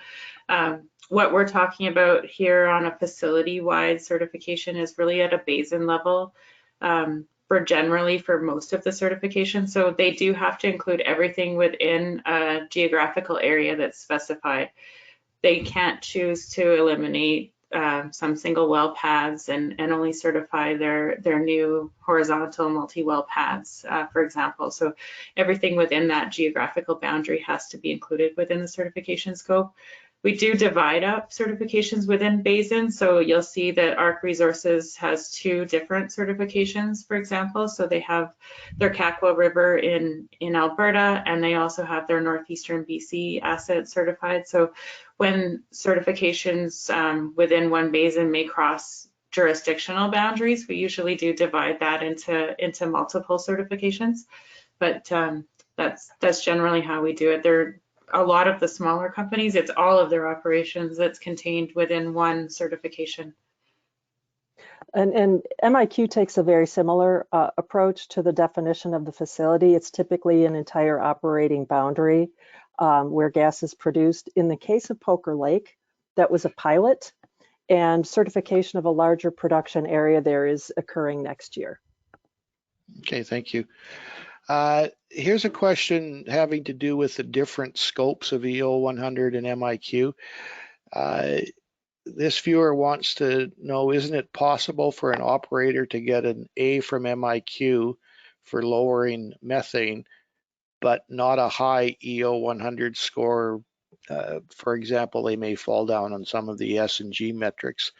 What we're talking about here on a facility-wide certification is really at a basin level for most of the certification. So they do have to include everything within a geographical area that's specified. They can't choose to eliminate some single well paths and only certify their new horizontal multi-well paths, for example. So everything within that geographical boundary has to be included within the certification scope. We do divide up certifications within basins. So you'll see that ARC Resources has two different certifications, for example. So they have their Kakwa River in Alberta, and they also have their Northeastern BC asset certified. So when certifications within one basin may cross jurisdictional boundaries, we usually do divide that into multiple certifications. But that's generally how we do it. A lot of the smaller companies, it's all of their operations that's contained within one certification. And MiQ takes a very similar approach to the definition of the facility. It's typically an entire operating boundary where gas is produced. In the case of Poker Lake, that was a pilot, and certification of a larger production area there is occurring next year. Okay, thank you. Here's a question having to do with the different scopes of EO 100 and MiQ. This viewer wants to know, isn't it possible for an operator to get an A from MiQ for lowering methane, but not a high EO 100 score? For example, they may fall down on some of the S&G metrics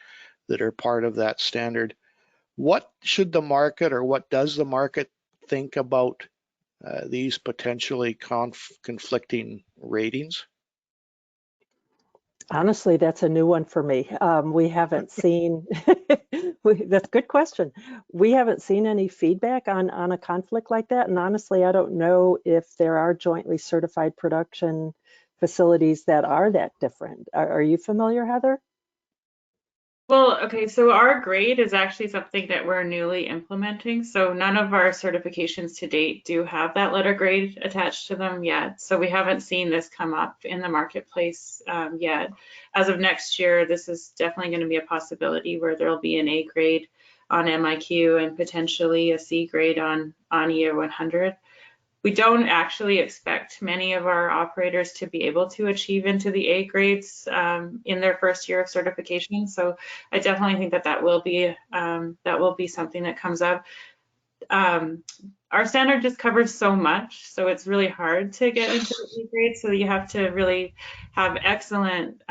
that are part of that standard. What should the market, or what does the market think about these potentially conflicting ratings? Honestly, that's a new one for me. We haven't seen, that's a good question. We haven't seen any feedback on a conflict like that. And honestly, I don't know if there are jointly certified production facilities that are that different. Are you familiar, Heather? Well, okay, so our grade is actually something that we're newly implementing. So none of our certifications to date do have that letter grade attached to them yet. So we haven't seen this come up in the marketplace yet. As of next year, this is definitely going to be a possibility where there'll be an A grade on MiQ and potentially a C grade on EO 100. We don't actually expect many of our operators to be able to achieve into the A grades in their first year of certification. So I definitely think that will be something that comes up. Our standard just covers so much, so it's really hard to get into the A grade. So you have to really have excellent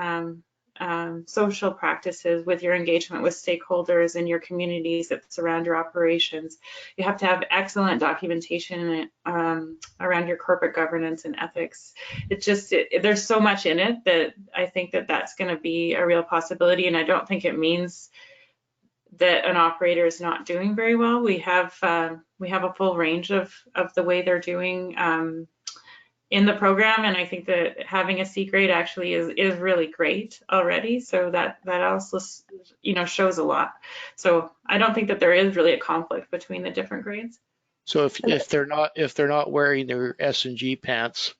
social practices with your engagement with stakeholders and your communities that surround your operations. You have to have excellent documentation around your corporate governance and ethics. There's so much in it that I think that that's going to be a real possibility, and I don't think it means that an operator is not doing very well. We have a full range of the way they're doing in the program, and I think that having a C grade actually is really great already. So that also, shows a lot. So I don't think that there is really a conflict between the different grades. So if they're not wearing their S&G pants,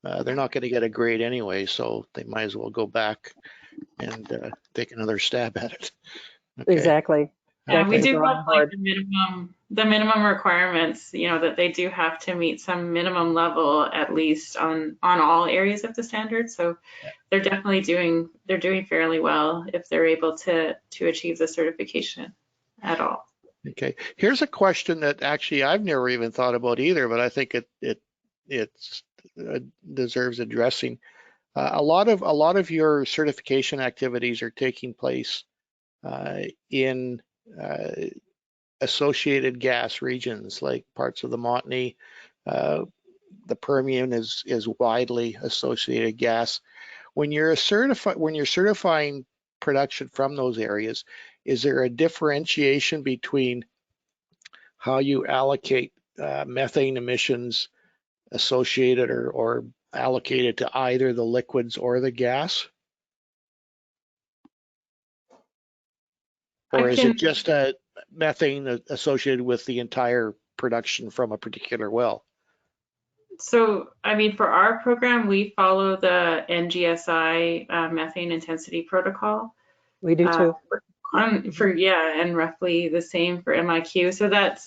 they're not going to get a grade anyway. So they might as well go back and take another stab at it. Okay. Exactly. Yeah, we do have like the minimum requirements, that they do have to meet some minimum level at least on all areas of the standard. So they're definitely doing fairly well if they're able to achieve the certification at all. Okay. Here's a question that actually I've never even thought about either, but I think it deserves addressing. A lot of your certification activities are taking place in associated gas regions, like parts of the Montney. The Permian is widely associated gas. When you're certifying production from those areas, is there a differentiation between how you allocate methane emissions associated or allocated to either the liquids or the gas? Or is it just a methane associated with the entire production from a particular well? So, I mean, for our program, we follow the NGSI methane intensity protocol. We do too. And roughly the same for MiQ. So that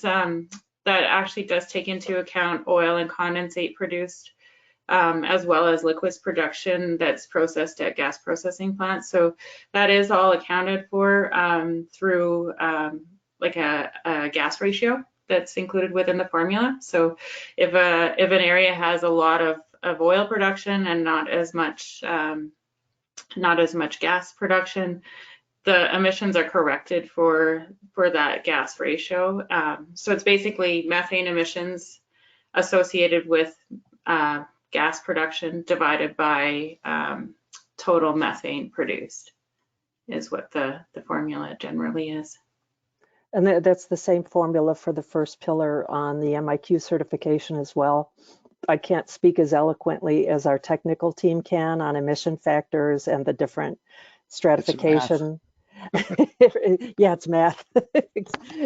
actually does take into account oil and condensate produced, as well as liquids production that's processed at gas processing plants. So that is all accounted for through like a gas ratio that's included within the formula. So if an area has a lot of oil production and not as much gas production, the emissions are corrected for that gas ratio. So it's basically methane emissions associated with gas production divided by total methane produced is what the formula generally is. And that's the same formula for the first pillar on the MiQ certification as well. I can't speak as eloquently as our technical team can on emission factors and the different stratification. Yeah, it's math.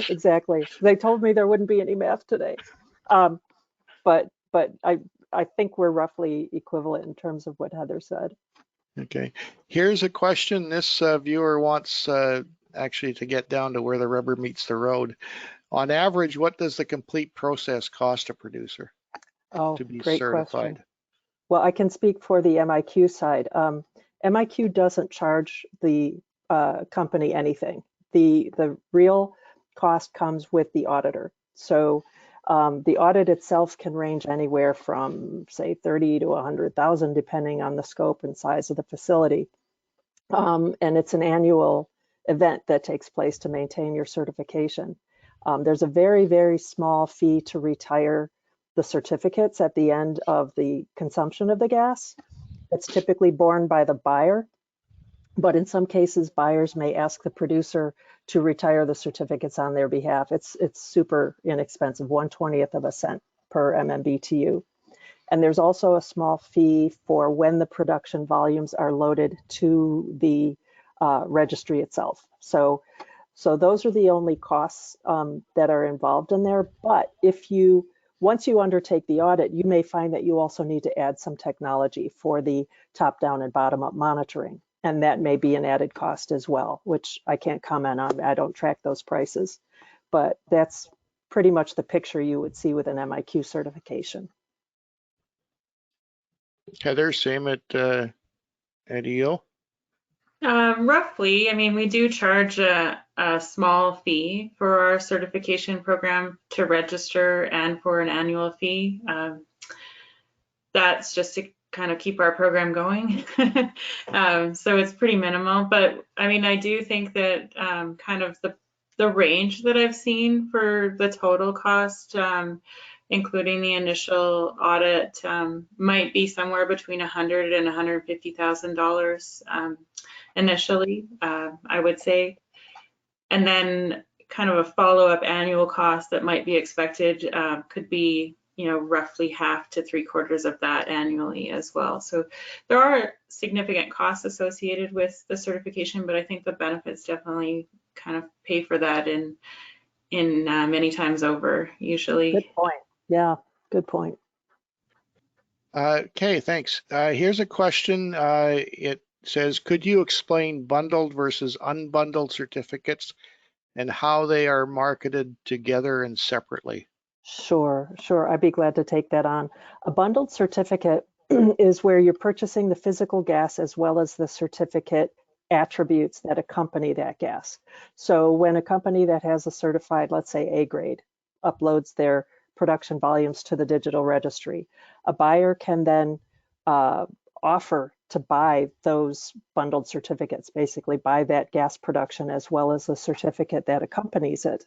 Exactly. They told me there wouldn't be any math today. But I think we're roughly equivalent in terms of what Heather said. Okay, here's a question. This viewer wants actually to get down to where the rubber meets the road. On average, what does the complete process cost a producer Oh, to be great question. certified? Well, I can speak for the MiQ side. MiQ doesn't charge the company anything. The real cost comes with the auditor. So the audit itself can range anywhere from, say, 30 to 100,000, depending on the scope and size of the facility. And it's an annual event that takes place to maintain your certification. There's a very, very small fee to retire the certificates at the end of the consumption of the gas. It's typically borne by the buyer, but in some cases, buyers may ask the producer to retire the certificates on their behalf. It's super inexpensive, 1/20th of a cent per MMBTU. And there's also a small fee for when the production volumes are loaded to the registry itself. So those are the only costs that are involved in there. But once you undertake the audit, you may find that you also need to add some technology for the top-down and bottom-up monitoring. And that may be an added cost as well, which I can't comment on. I don't track those prices. But that's pretty much the picture you would see with an MiQ certification. Heather, same at EO? Roughly, I mean, we do charge a small fee for our certification program to register and for an annual fee. That's just to kind of keep our program going. So it's pretty minimal, but I mean, I do think that kind of the range that I've seen for the total cost, including the initial audit, might be somewhere between $100,000 and $150,000 initially, I would say. And then kind of a follow-up annual cost that might be expected could be, roughly half to 3/4 of that annually as well. So there are significant costs associated with the certification, but I think the benefits definitely kind of pay for that in many times over, usually. Good point. Yeah, good point. Okay, thanks. Here's a question. It says, could you explain bundled versus unbundled certificates and how they are marketed together and separately? Sure. I'd be glad to take that on. A bundled certificate is where you're purchasing the physical gas as well as the certificate attributes that accompany that gas. So when a company that has a certified, let's say A grade, uploads their production volumes to the digital registry, a buyer can then offer to buy those bundled certificates, basically buy that gas production as well as the certificate that accompanies it.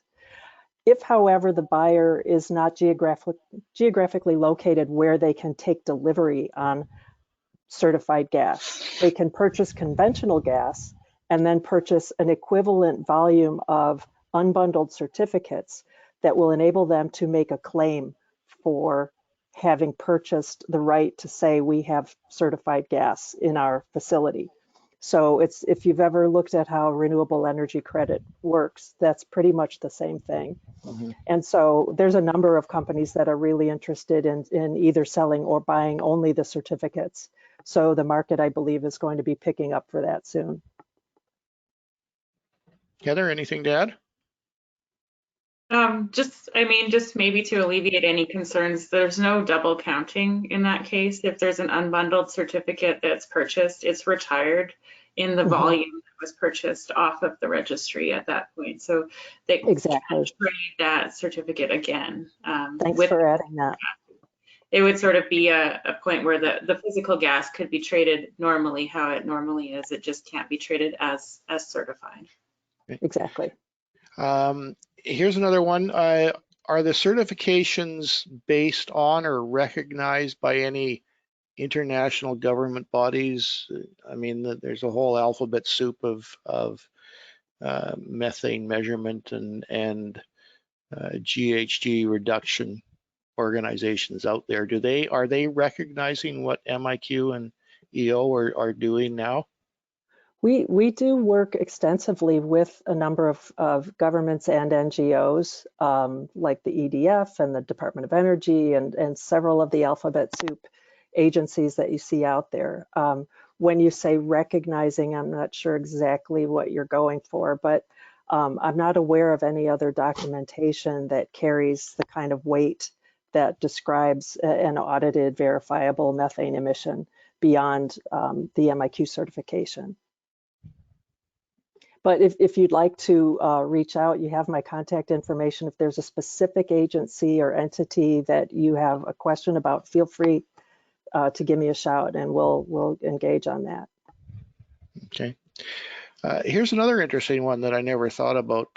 If, however, the buyer is not geographically located where they can take delivery on certified gas, they can purchase conventional gas and then purchase an equivalent volume of unbundled certificates that will enable them to make a claim for having purchased the right to say we have certified gas in our facility. So if you've ever looked at how renewable energy credit works, that's pretty much the same thing. Mm-hmm. And so there's a number of companies that are really interested in either selling or buying only the certificates. So the market, I believe, is going to be picking up for that soon. Heather, anything to add? Just maybe to alleviate any concerns, there's no double counting in that case. If there's an unbundled certificate that's purchased, it's retired in the volume that was purchased off of the registry at that point. So they Exactly. can't trade that certificate again. Thanks for adding that. It would sort of be a point where the physical gas could be traded normally, how it normally is. It just can't be traded as certified. Exactly. Here's another one. Are the certifications based on or recognized by any international government bodies? I mean, there's a whole alphabet soup of methane measurement and GHG reduction organizations out there. Are they recognizing what MiQ and EO are doing now? We do work extensively with a number of governments and NGOs, like the EDF and the Department of Energy and several of the alphabet soup agencies that you see out there. When you say recognizing, I'm not sure exactly what you're going for, but I'm not aware of any other documentation that carries the kind of weight that describes an audited, verifiable methane emission beyond the MiQ certification. But if you'd like to reach out, you have my contact information. If there's a specific agency or entity that you have a question about, feel free to give me a shout and we'll engage on that. Okay. Here's another interesting one that I never thought about.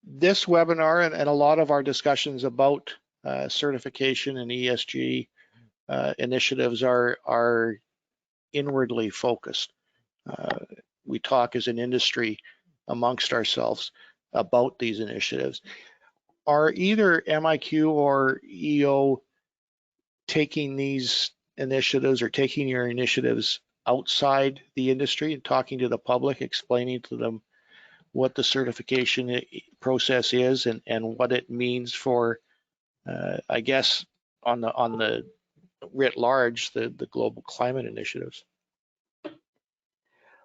This webinar and a lot of our discussions about certification and ESG initiatives are inwardly focused. We talk as an industry amongst ourselves about these initiatives. Are either MiQ or EO taking these initiatives or taking your initiatives outside the industry and talking to the public, explaining to them what the certification process is and what it means for, I guess, on the writ large, the global climate initiatives?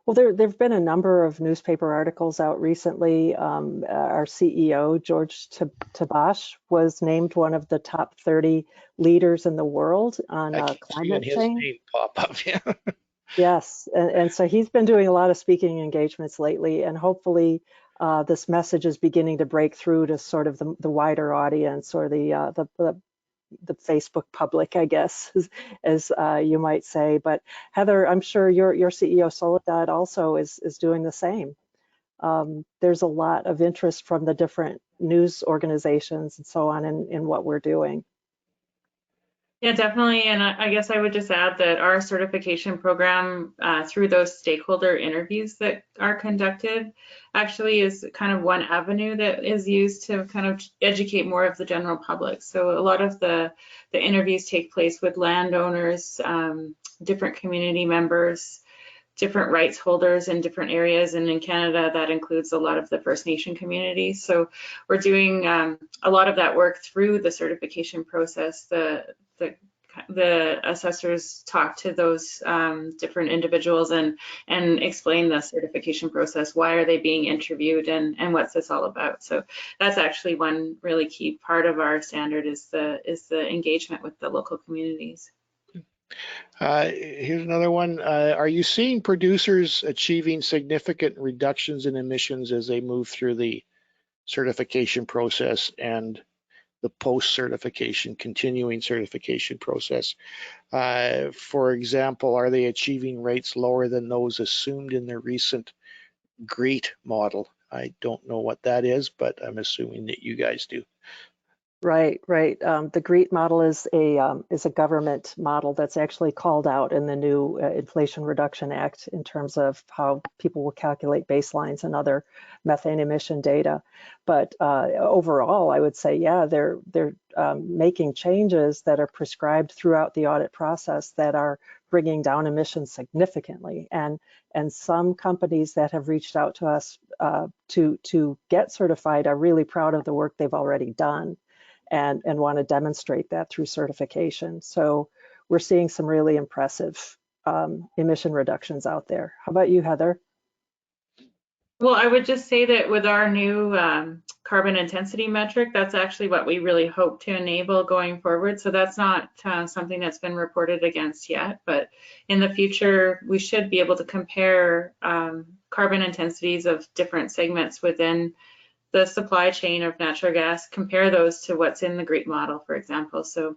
Well, there've been a number of newspaper articles out recently. Our CEO, George Tabash, was named one of the top 30 leaders in the world on climate change. His name pop up, yeah. Yes, and so he's been doing a lot of speaking engagements lately, and hopefully this message is beginning to break through to sort of the wider audience or the Facebook public, I guess, as you might say. But Heather, I'm sure your CEO Soledad also is doing the same. There's a lot of interest from the different news organizations and so on in what we're doing. Yeah, definitely. And I guess I would just add that our certification program, through those stakeholder interviews that are conducted, actually is kind of one avenue that is used to kind of educate more of the general public. So a lot of the interviews take place with landowners, different community members, different rights holders in different areas, and in Canada that includes a lot of the First Nation communities. So we're doing a lot of that work through the certification process. The assessors talk to those different individuals and explain the certification process. Why are they being interviewed and what's this all about? So that's actually one really key part of our standard is the engagement with the local communities. Here's another one. Are you seeing producers achieving significant reductions in emissions as they move through the certification process and the post-certification, continuing certification process? For example, are they achieving rates lower than those assumed in the recent GREAT model? I don't know what that is, but I'm assuming that you guys do. Right. The GREAT model is a government model that's actually called out in the new Inflation Reduction Act in terms of how people will calculate baselines and other methane emission data. But overall, I would say, yeah, they're making changes that are prescribed throughout the audit process that are bringing down emissions significantly. And some companies that have reached out to us to get certified are really proud of the work they've already done. And want to demonstrate that through certification. So we're seeing some really impressive emission reductions out there. How about you, Heather? Well, I would just say that with our new carbon intensity metric, that's actually what we really hope to enable going forward. So that's not something that's been reported against yet, but in the future, we should be able to compare carbon intensities of different segments within the supply chain of natural gas, compare those to what's in the GREAT model, for example. So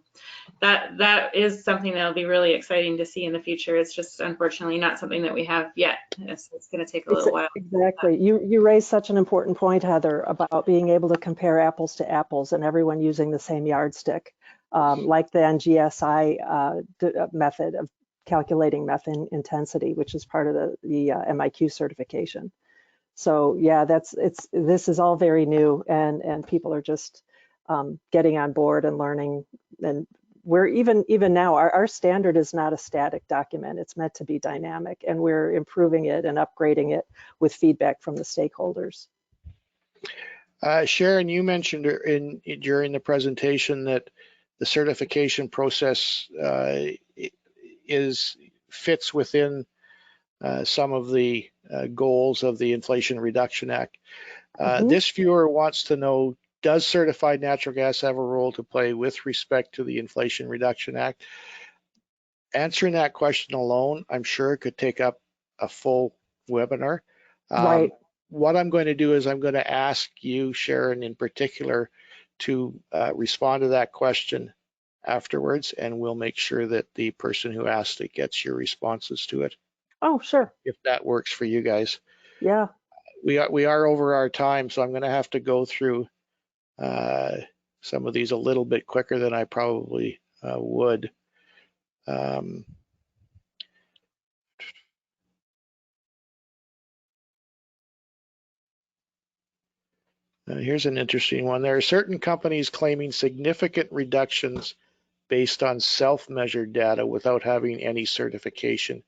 that is something that'll be really exciting to see in the future. It's just unfortunately not something that we have yet. So it's going to take a little while. Exactly. You raised such an important point, Heather, about being able to compare apples to apples and everyone using the same yardstick, like the NGSI method of calculating methane intensity, which is part of the MiQ certification. So yeah, this is all very new, and people are just getting on board and learning and we're even now, our standard is not a static document. It's meant to be dynamic, and we're improving it and upgrading it with feedback from the stakeholders. Sharon, you mentioned during the presentation that the certification process fits within some of the goals of the Inflation Reduction Act. This viewer wants to know, does certified natural gas have a role to play with respect to the Inflation Reduction Act? Answering that question alone, I'm sure it could take up a full webinar. Right. What I'm going to do is I'm going to ask you, Sharon, in particular, to respond to that question afterwards, and we'll make sure that the person who asked it gets your responses to it. Oh, sure. If that works for you guys. Yeah. We are over our time, so I'm going to have to go through some of these a little bit quicker than I probably would. Here's an interesting one. There are certain companies claiming significant reductions based on self-measured data without having any certification.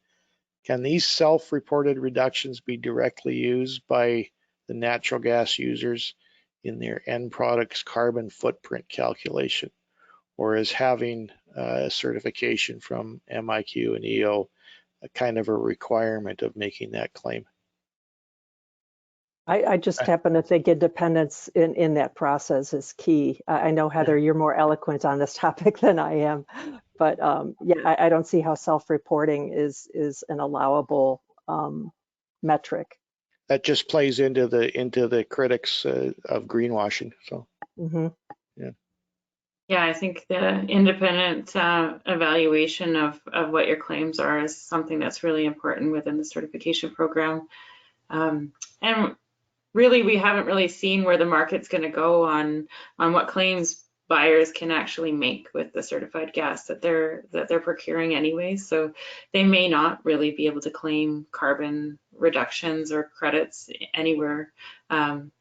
Can these self-reported reductions be directly used by the natural gas users in their end product's carbon footprint calculation? Or is having a certification from MiQ and EO a kind of a requirement of making that claim? I just happen to think independence in that process is key. I know, Heather, you're more eloquent on this topic than I am, but yeah, I don't see how self-reporting is an allowable metric. That just plays into the critics of greenwashing. So, Yeah, I think the independent evaluation of what your claims are is something that's really important within the certification program. And really, we haven't really seen where the market's going to go on what claims buyers can actually make with the certified gas that they're procuring anyway. So they may not really be able to claim carbon reductions or credits anywhere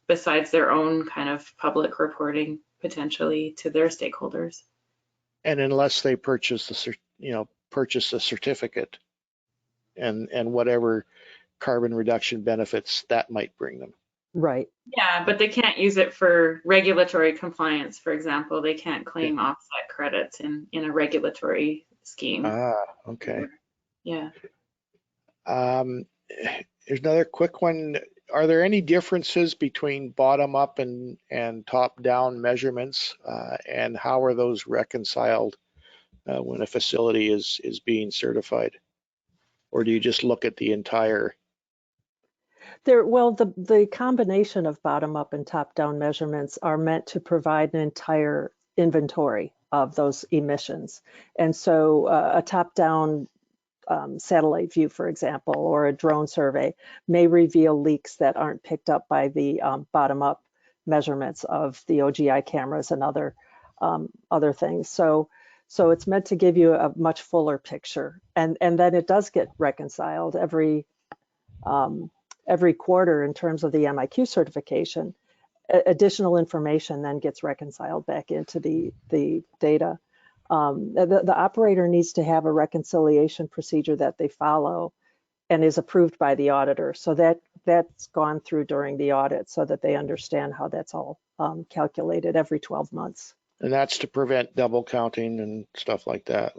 besides their own kind of public reporting potentially to their stakeholders. And unless they purchase a certificate and whatever carbon reduction benefits that might bring them. Right. Yeah, but they can't use it for regulatory compliance, for example. They can't claim offset credits in a regulatory scheme. Okay. Yeah. Here's another quick one. Are there any differences between bottom up and top down measurements, and how are those reconciled when a facility is being certified? Or do you just look at the entire? Well, the combination of bottom up and top down measurements are meant to provide an entire inventory of those emissions. And so a top down satellite view, for example, or a drone survey may reveal leaks that aren't picked up by the bottom-up measurements of the OGI cameras and other things. So it's meant to give you a much fuller picture, and then it does get reconciled every quarter in terms of the MiQ certification. Additional information then gets reconciled back into the data. The operator needs to have a reconciliation procedure that they follow and is approved by the auditor. So that's gone through during the audit so that they understand how that's all calculated every 12 months. And that's to prevent double counting and stuff like that.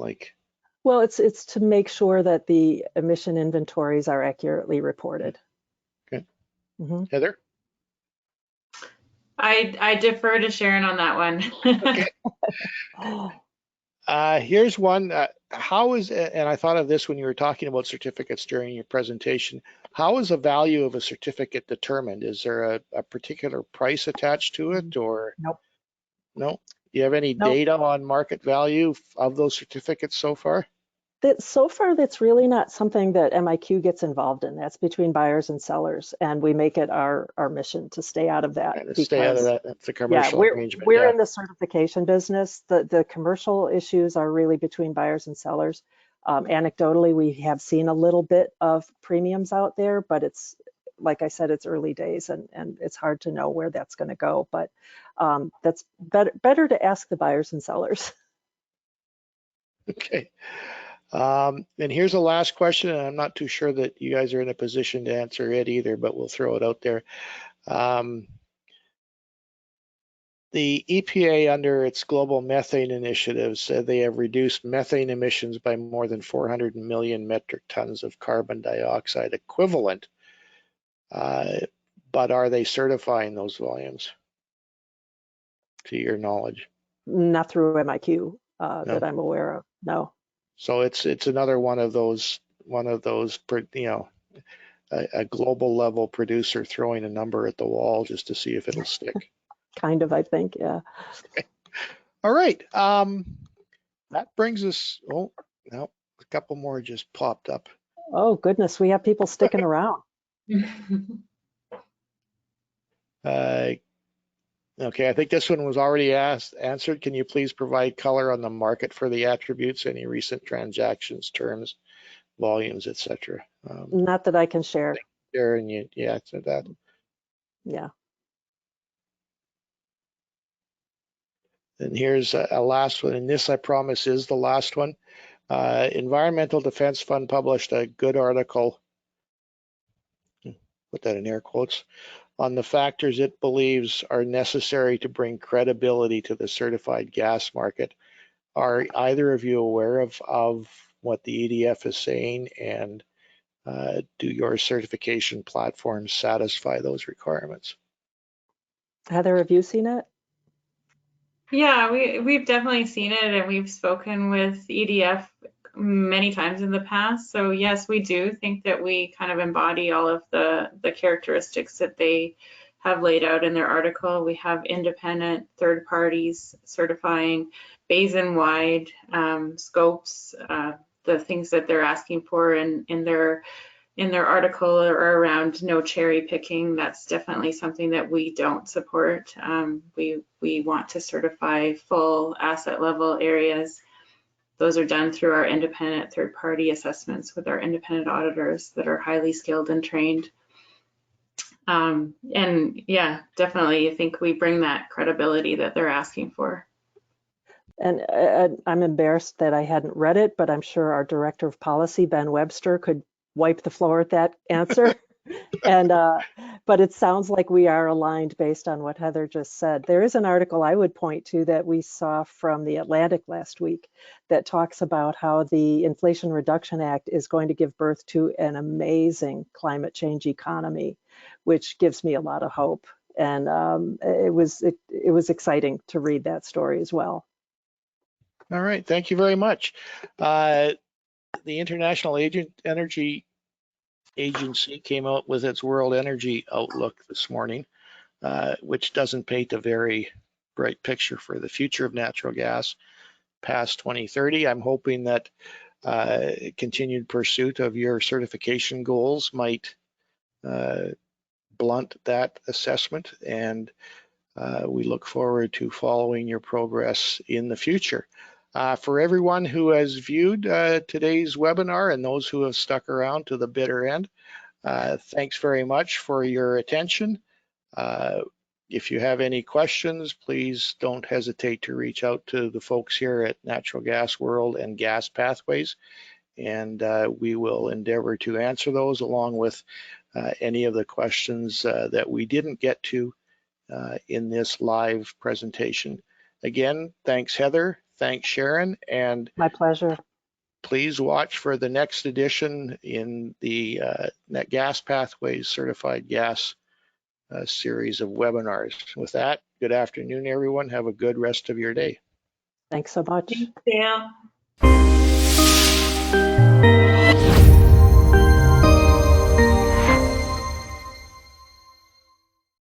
Well, it's to make sure that the emission inventories are accurately reported. Okay. Heather? I defer to Sharon on that one. Okay. Here's one. How is, and I thought of this when you were talking about certificates during your presentation, how is the value of a certificate determined? Is there a particular price attached to it, or? Nope. No? Do you have any Nope. data on market value of those certificates so far? So far, that's really not something that MiQ gets involved in. That's between buyers and sellers, and we make it our mission to stay out of that. And stay out of that. That's a commercial arrangement. We're in the certification business. The commercial issues are really between buyers and sellers. Anecdotally, we have seen a little bit of premiums out there, but it's, like I said, it's early days, and it's hard to know where that's going to go. But that's better to ask the buyers and sellers. Okay. And here's a last question, and I'm not too sure that you guys are in a position to answer it either, but we'll throw it out there. The EPA, under its global methane initiative, said they have reduced methane emissions by more than 400 million metric tons of carbon dioxide equivalent. But are they certifying those volumes, to your knowledge? Not through MiQ No. that I'm aware of. No. So it's another one of those, you know, a global level producer throwing a number at the wall just to see if it'll stick. Kind of, I think, yeah. Okay. All right. That brings us, oh, no, a couple more just popped up. Oh, goodness, we have people sticking around. Okay, I think this one was already answered. Can you please provide color on the market for the attributes, any recent transactions, terms, volumes, etc.? Not that I can share. Sharon, you answered that. Yeah. And here's a last one, and this, I promise, is the last one. Environmental Defense Fund published a good article, put that in air quotes, on the factors it believes are necessary to bring credibility to the certified gas market. Are either of you aware of what the EDF is saying, and do your certification platforms satisfy those requirements? Heather, have you seen it? Yeah, we've definitely seen it, and we've spoken with EDF many times in the past. So yes, we do think that we kind of embody all of the characteristics that they have laid out in their article. We have independent third parties certifying basin-wide scopes, the things that they're asking for in their article are around no cherry picking. That's definitely something that we don't support. We want to certify full asset level areas. Those are done through our independent third party assessments with our independent auditors that are highly skilled and trained. And yeah, definitely, I think we bring that credibility that they're asking for. And I'm embarrassed that I hadn't read it, but I'm sure our Director of Policy, Ben Webster, could wipe the floor at that answer. And but it sounds like we are aligned based on what Heather just said. There is an article I would point to that we saw from the Atlantic last week that talks about how the Inflation Reduction Act is going to give birth to an amazing climate change economy, which gives me a lot of hope. And it was exciting to read that story as well. All right, thank you very much. The International Energy Agency came out with its World Energy Outlook this morning, which doesn't paint a very bright picture for the future of natural gas past 2030. I'm hoping that continued pursuit of your certification goals might blunt that assessment, and we look forward to following your progress in the future. For everyone who has viewed today's webinar and those who have stuck around to the bitter end, thanks very much for your attention. If you have any questions, please don't hesitate to reach out to the folks here at Natural Gas World and Gas Pathways, and we will endeavor to answer those along with any of the questions that we didn't get to in this live presentation. Again, thanks, Heather. Thanks, Sharon. And my pleasure. Please watch for the next edition in the Net Gas Pathways Certified Gas series of webinars. With that, good afternoon, everyone. Have a good rest of your day. Thanks so much. Thanks, Dale.